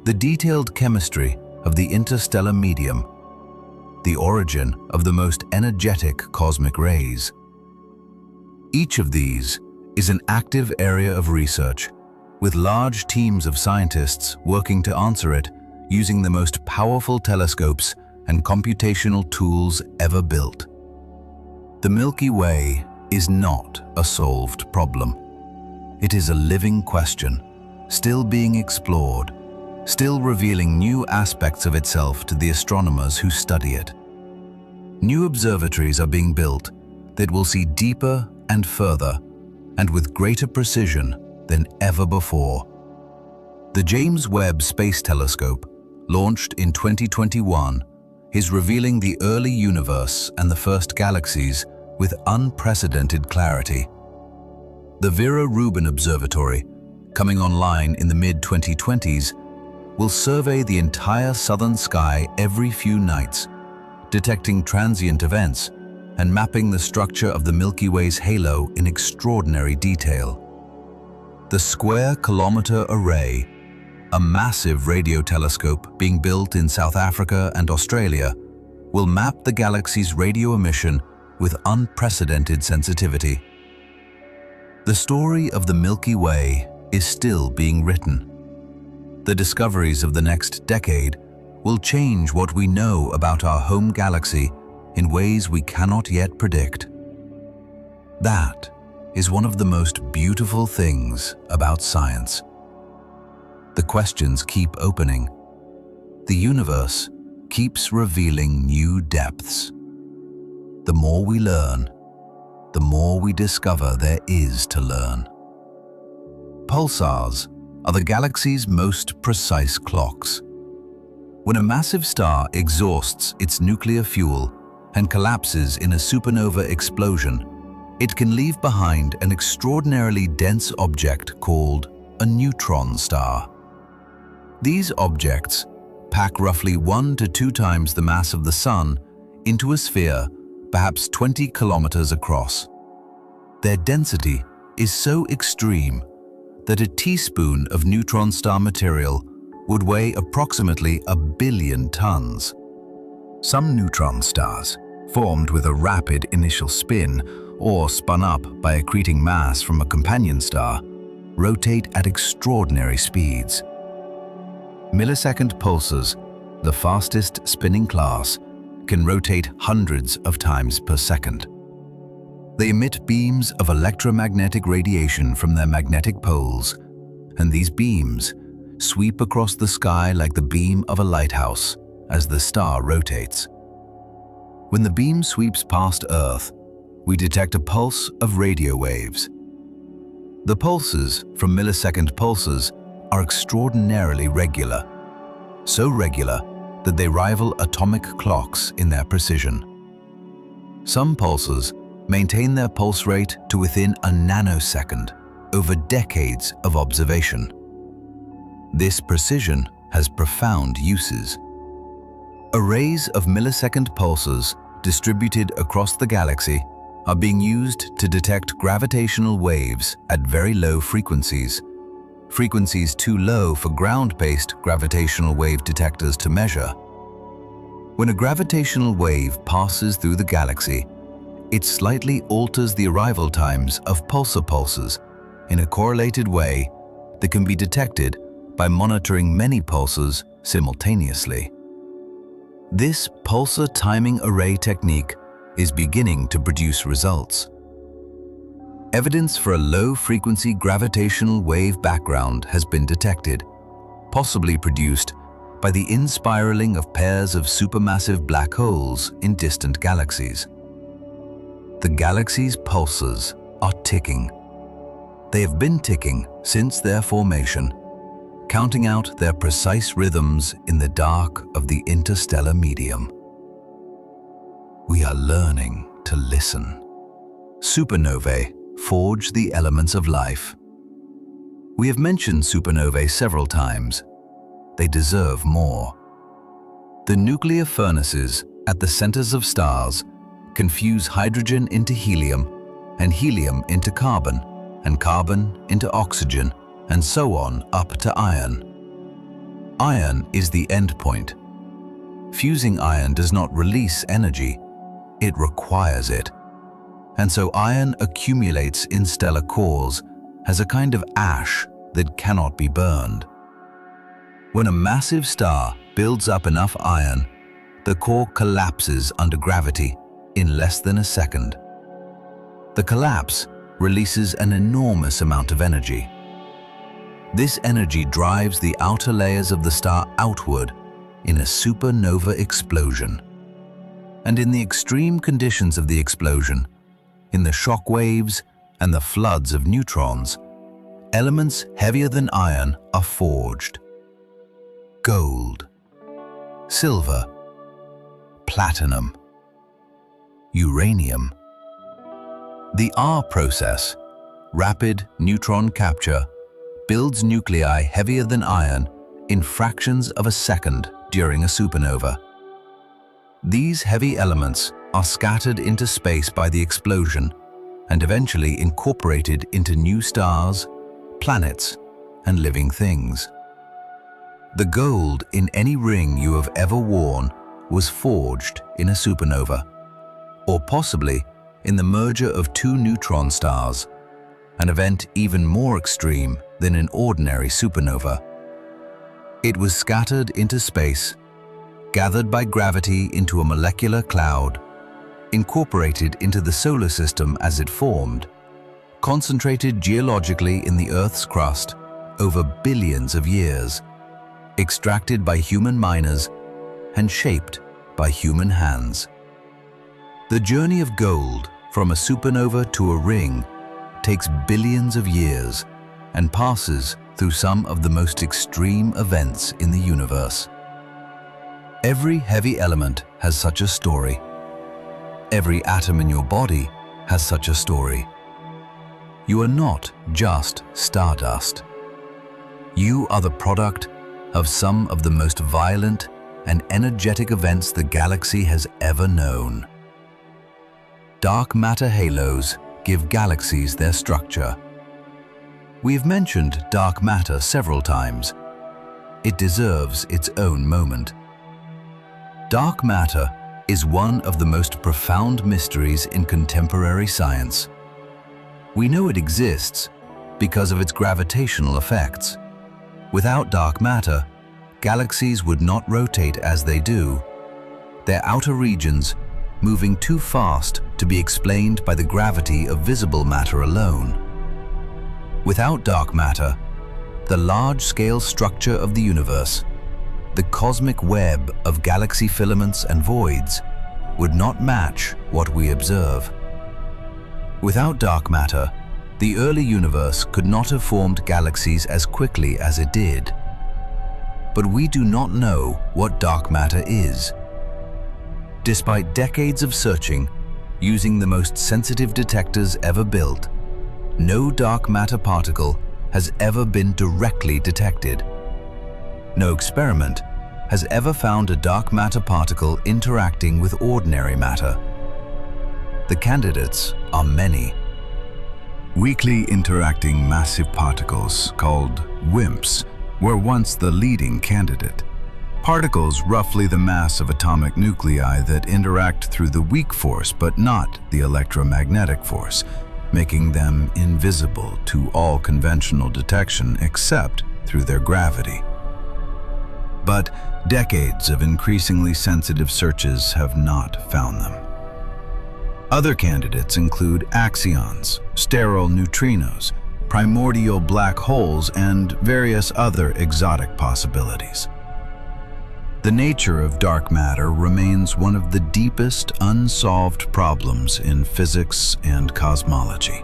S2: the detailed chemistry of the interstellar medium, the origin of the most energetic cosmic rays. Each of these is an active area of research, with large teams of scientists working to answer it using the most powerful telescopes and computational tools ever built. The Milky Way is not a solved problem. It is a living question, still being explored, still revealing new aspects of itself to the astronomers who study it. New observatories are being built that will see deeper and further, and with greater precision than ever before. The James Webb Space Telescope, launched in 2021, is revealing the early universe and the first galaxies with unprecedented clarity. The Vera Rubin Observatory, coming online in the mid-2020s, will survey the entire southern sky every few nights, detecting transient events and mapping the structure of the Milky Way's halo in extraordinary detail. The Square Kilometre Array, a massive radio telescope being built in South Africa and Australia, will map the galaxy's radio emission with unprecedented sensitivity. The story of the Milky Way is still being written. The discoveries of the next decade will change what we know about our home galaxy in ways we cannot yet predict. That is one of the most beautiful things about science. The questions keep opening. The universe keeps revealing new depths. The more we learn,
S1: the more we discover there is to learn. Pulsars are the galaxy's most precise clocks. When a massive star exhausts its nuclear fuel and collapses in a supernova explosion, it can leave behind an extraordinarily dense object called a neutron star. These objects pack roughly 1 to 2 times the mass of the Sun into a sphere perhaps 20 kilometers across. Their density is so extreme that a teaspoon of neutron star material would weigh approximately 1 billion tons. Some neutron stars, formed with a rapid initial spin or spun up by accreting mass from a companion star, rotate at extraordinary speeds. Millisecond pulsars, the fastest spinning class, can rotate hundreds of times per second. They emit beams of electromagnetic radiation from their magnetic poles, and these beams sweep across the sky like the beam of a lighthouse as the star rotates. When the beam sweeps past Earth, we detect a pulse of radio waves. The pulses from millisecond pulsars are extraordinarily regular, so regular that they rival atomic clocks in their precision. Some pulsars maintain their pulse rate to within a nanosecond over decades of observation. This precision has profound uses. Arrays of millisecond pulsars distributed across the galaxy are being used to detect gravitational waves at very low frequencies, frequencies too low for ground-based gravitational wave detectors to measure. When a gravitational wave passes through the galaxy, it slightly alters the arrival times of pulsar pulses in a correlated way that can be detected by monitoring many pulsars simultaneously. This pulsar timing array technique is beginning to produce results. Evidence for a low-frequency gravitational wave background has been detected, possibly produced by the inspiraling of pairs of supermassive black holes in distant galaxies. The galaxy's pulsars are ticking. They have been ticking since their formation, counting out their precise rhythms in the dark of the interstellar medium. We are learning to listen. Supernovae forge the elements of life. We have mentioned supernovae several times. They deserve more. The nuclear furnaces at the centers of stars confuse hydrogen into helium, and helium into carbon, and carbon into oxygen, and so on up to iron. Iron is the end point. Fusing iron does not release energy, it requires it. And so iron accumulates in stellar cores as a kind of ash that cannot be burned. When a massive star builds up enough iron, the core collapses under gravity in less than a second. The collapse releases an enormous amount of energy. This energy drives the outer layers of the star outward in a supernova explosion. And in the extreme conditions of the explosion, in the shock waves and the floods of neutrons, elements heavier than iron are forged. Gold, silver, platinum, uranium. The R process, rapid neutron capture, builds nuclei heavier than iron in fractions of a second during a supernova. These heavy elements are scattered into space by the explosion and eventually incorporated into new stars, planets, and living things. The gold in any ring you have ever worn was forged in a supernova, or possibly in the merger of 2 neutron stars, an event even more extreme than an ordinary supernova. It was scattered into space, gathered by gravity into a molecular cloud, incorporated into the solar system as it formed, concentrated geologically in the Earth's crust over billions of years, extracted by human miners and shaped by human hands. The journey of gold
S2: from a supernova to a ring takes billions of years and passes through some of the most extreme events in the universe. Every heavy element has such a story. Every atom in your body has such a story. You are not just stardust. You are the product of some of the most violent and energetic events the galaxy has ever known. Dark matter halos give galaxies their structure. We've mentioned dark matter several times. It deserves its own moment. Dark matter is one of the most profound mysteries in contemporary science. We know it exists because of its gravitational effects. Without dark matter, galaxies would not rotate as they do, their outer regions moving too fast to be explained by the gravity of visible matter alone. Without dark matter, the large-scale structure of the universe, the cosmic web of galaxy filaments and voids, would not match what we observe. Without dark matter, the early universe could not have formed galaxies as quickly as it did. But we do not know what dark matter is. Despite decades of searching, using the most sensitive detectors ever built, no dark matter particle has ever been directly detected. No experiment has ever found a dark matter particle interacting with ordinary matter. The candidates are many. Weakly interacting massive particles, called WIMPs, were once the leading candidate. Particles roughly the mass of atomic nuclei that interact through the weak force but not the electromagnetic force, making them invisible to all conventional detection except through their gravity. But decades of increasingly sensitive searches have not found them. Other candidates include axions, sterile neutrinos, primordial black holes, and various other exotic possibilities. The nature of dark matter remains one of the deepest unsolved problems in physics and cosmology.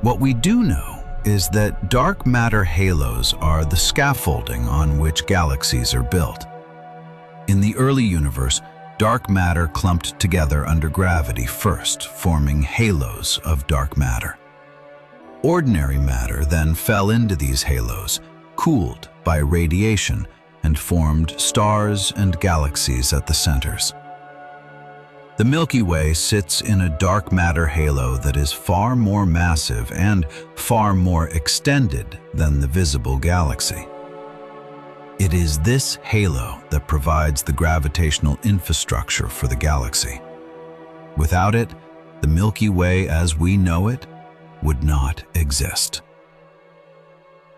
S2: What we do know is that dark matter halos are the scaffolding on which galaxies are built. In the early universe, dark matter clumped together under gravity first, forming halos of dark matter. Ordinary matter then fell into these halos, cooled by radiation, and formed stars and galaxies at the centers. The Milky Way sits in a dark matter halo that is far more massive and far more extended than the visible galaxy. It is this halo that provides the gravitational infrastructure for the galaxy. Without it, the Milky Way as we know it would not exist.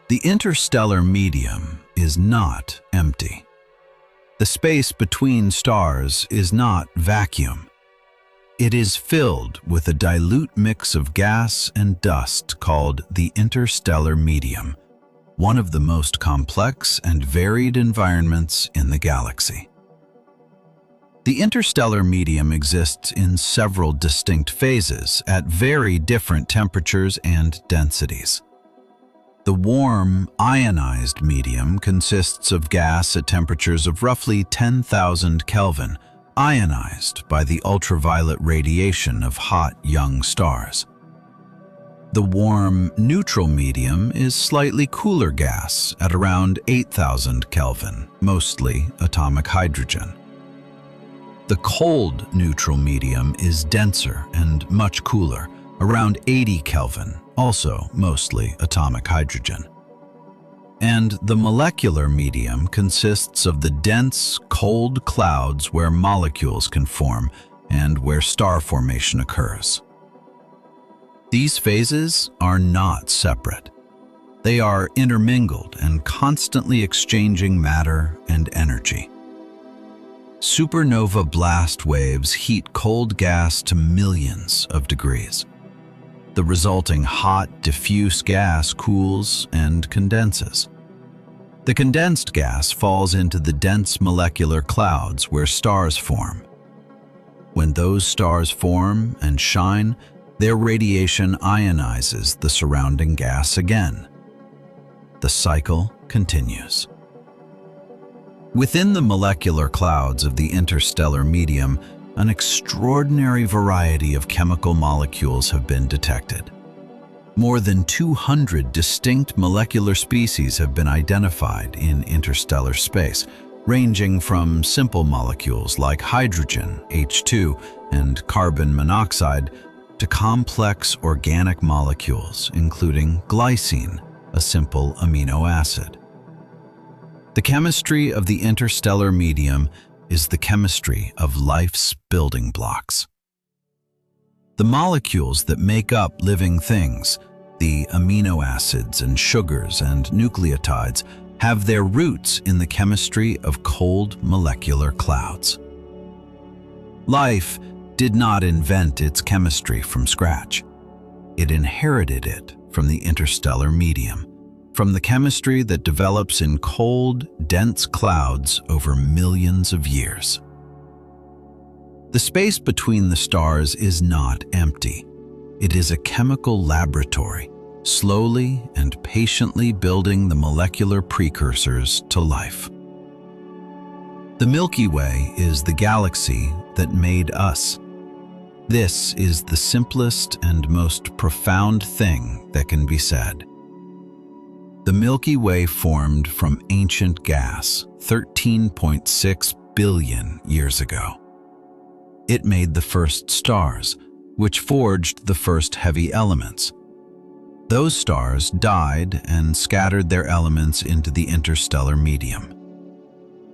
S2: The interstellar medium is not empty. The space between stars is not vacuum. It is filled with a dilute mix of gas and dust called the interstellar medium, one of the most complex and varied environments in the galaxy. The interstellar medium exists in several distinct phases at very different temperatures and densities. The warm, ionized medium consists of gas at temperatures of roughly 10,000 Kelvin, ionized by the ultraviolet radiation of hot young stars. The warm, neutral medium is slightly cooler gas at around 8,000 Kelvin, mostly atomic hydrogen. The cold, neutral medium is denser and much cooler, around 80 Kelvin, also mostly atomic hydrogen. And the molecular medium consists of the dense, cold clouds where molecules can form and where star formation occurs. These phases are not separate. They are intermingled and constantly exchanging matter and energy. Supernova blast waves heat cold gas to millions of degrees. The resulting hot, diffuse gas cools and condenses. The condensed gas falls into the dense molecular clouds where stars form.
S1: When those stars form and shine, their radiation ionizes the surrounding gas again. The cycle continues. Within the molecular clouds of the interstellar medium, an extraordinary variety of chemical molecules have been detected. More than 200 distinct molecular species have been identified in interstellar space, ranging from simple molecules like hydrogen, H2, and carbon monoxide, to complex organic molecules, including glycine, a simple amino acid. The chemistry of the interstellar medium is the chemistry of life's building blocks. The molecules that make up living things, the amino acids and sugars and nucleotides, have their roots in the chemistry of cold molecular clouds. Life did not invent its chemistry from scratch. It inherited it from the interstellar medium, from the chemistry that develops in cold, dense clouds over millions of years. The space between the stars is not empty. It is a chemical laboratory, slowly and patiently building the molecular precursors to life. The Milky Way is the galaxy that made us. This is the simplest and most profound thing that can be said. The Milky Way formed from ancient gas 13.6 billion years ago. It made the first stars, which forged the first heavy elements. Those stars died and scattered their elements into the interstellar medium.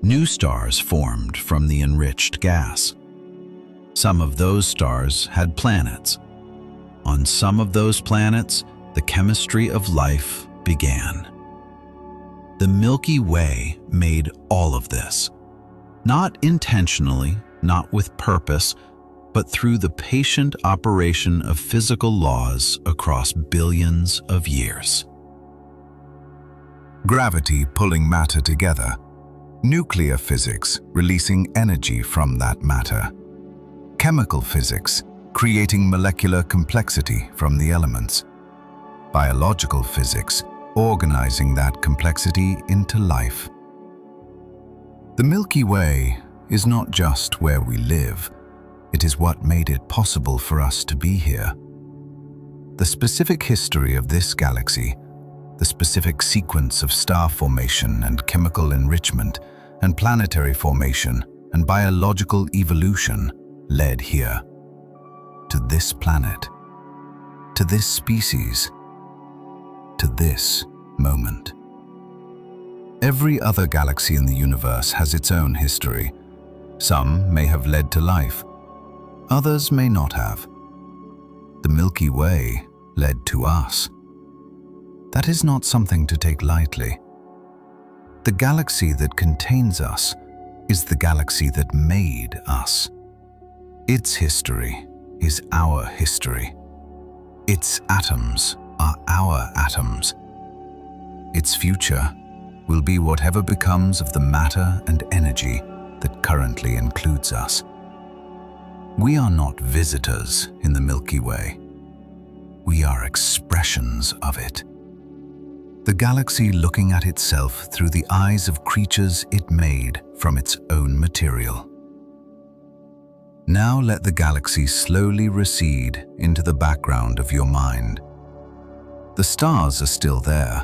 S1: New stars formed from the enriched gas. Some of those stars had planets. On some of those planets, the chemistry of life began. The Milky Way made all of this, not intentionally, not with purpose, but through the patient operation of physical laws across billions of years.
S2: Gravity pulling matter together, nuclear physics releasing energy from that matter, chemical physics creating molecular complexity from the elements, biological physics organizing that complexity into life. The Milky Way is not just where we live, it is what made it possible for us to be here. The specific history of this galaxy, the specific sequence of star formation and chemical enrichment and planetary formation and biological evolution led here, to this planet, to this species, to this moment. Every other galaxy in the universe has its own history. Some may have led to life, others may not have. The Milky Way led to us. That is not something to take lightly. The galaxy that contains us is the galaxy that made us. Its history is our history. Its atoms are our atoms. Its future will be whatever becomes of the matter and energy that currently includes us. We are not visitors in the Milky Way. We are expressions of it. The galaxy looking at itself through the eyes of creatures it made from its own material. Now let the galaxy slowly recede into the background of your mind. The stars are still there,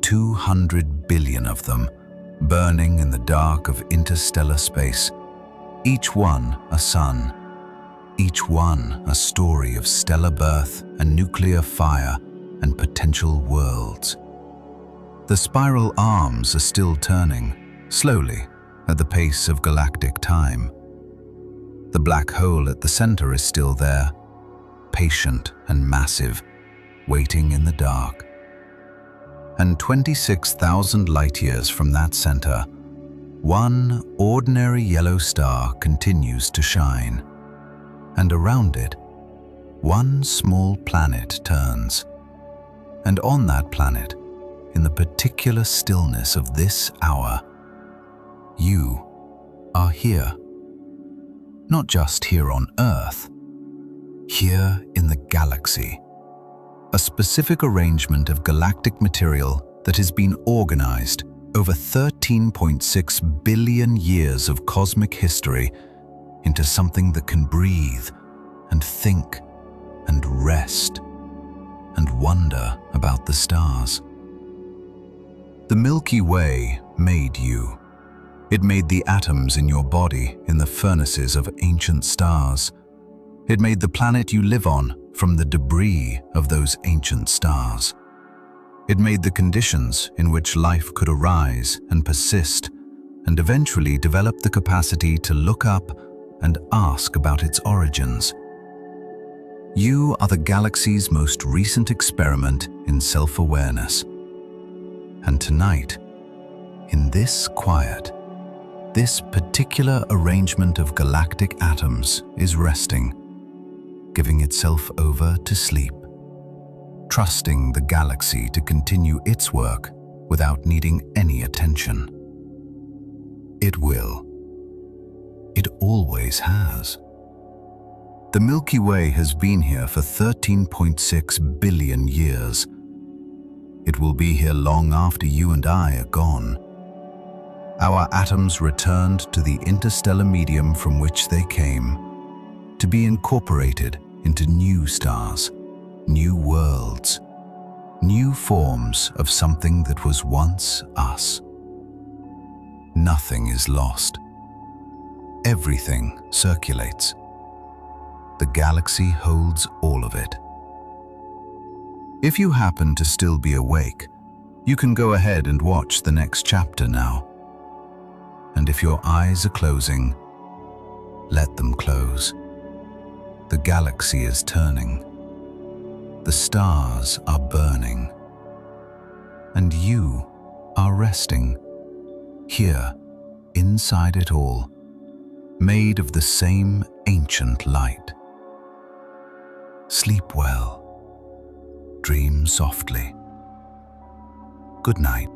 S2: 200 billion of them, burning in the dark of interstellar space, each one a sun, each one a story of stellar birth and nuclear fire and potential worlds. The spiral arms are still turning, slowly, at the pace of galactic time. The black hole at the center is still there, patient and massive, waiting in the dark. And 26,000 light-years from that center, one ordinary yellow star continues to shine, and around it, one small planet turns. And on that planet, in the particular stillness of this hour, you are here. not just here on Earth, here in the galaxy. A specific arrangement of galactic material that has been organized over 13.6 billion years of cosmic history into something that can breathe and think and rest and wonder about the stars. The Milky Way made you. It made the atoms in your body in the furnaces of ancient stars. It made the planet you live on from the debris of those ancient stars. It made the conditions in which life could arise and persist and eventually develop the capacity to look up and ask about its origins. You are the galaxy's most recent experiment in self-awareness. And tonight, in this quiet, this particular arrangement of galactic atoms is resting, giving itself over to sleep, trusting the galaxy to continue its work without needing any attention. It will. It always has. The Milky Way has been here for 13.6 billion years. It will be here long after you and I are gone. Our atoms returned to the interstellar medium from which they came, to be incorporated into new stars, new worlds, new forms of something that was once us. Nothing is lost. Everything circulates. The galaxy holds all of it. If you happen to still be awake, you can go ahead and watch the next chapter now. And if your eyes are closing, let them close. The galaxy is turning. The stars are burning. And you are resting, here, inside it all, made of the same ancient light. Sleep well. Dream softly. Good night.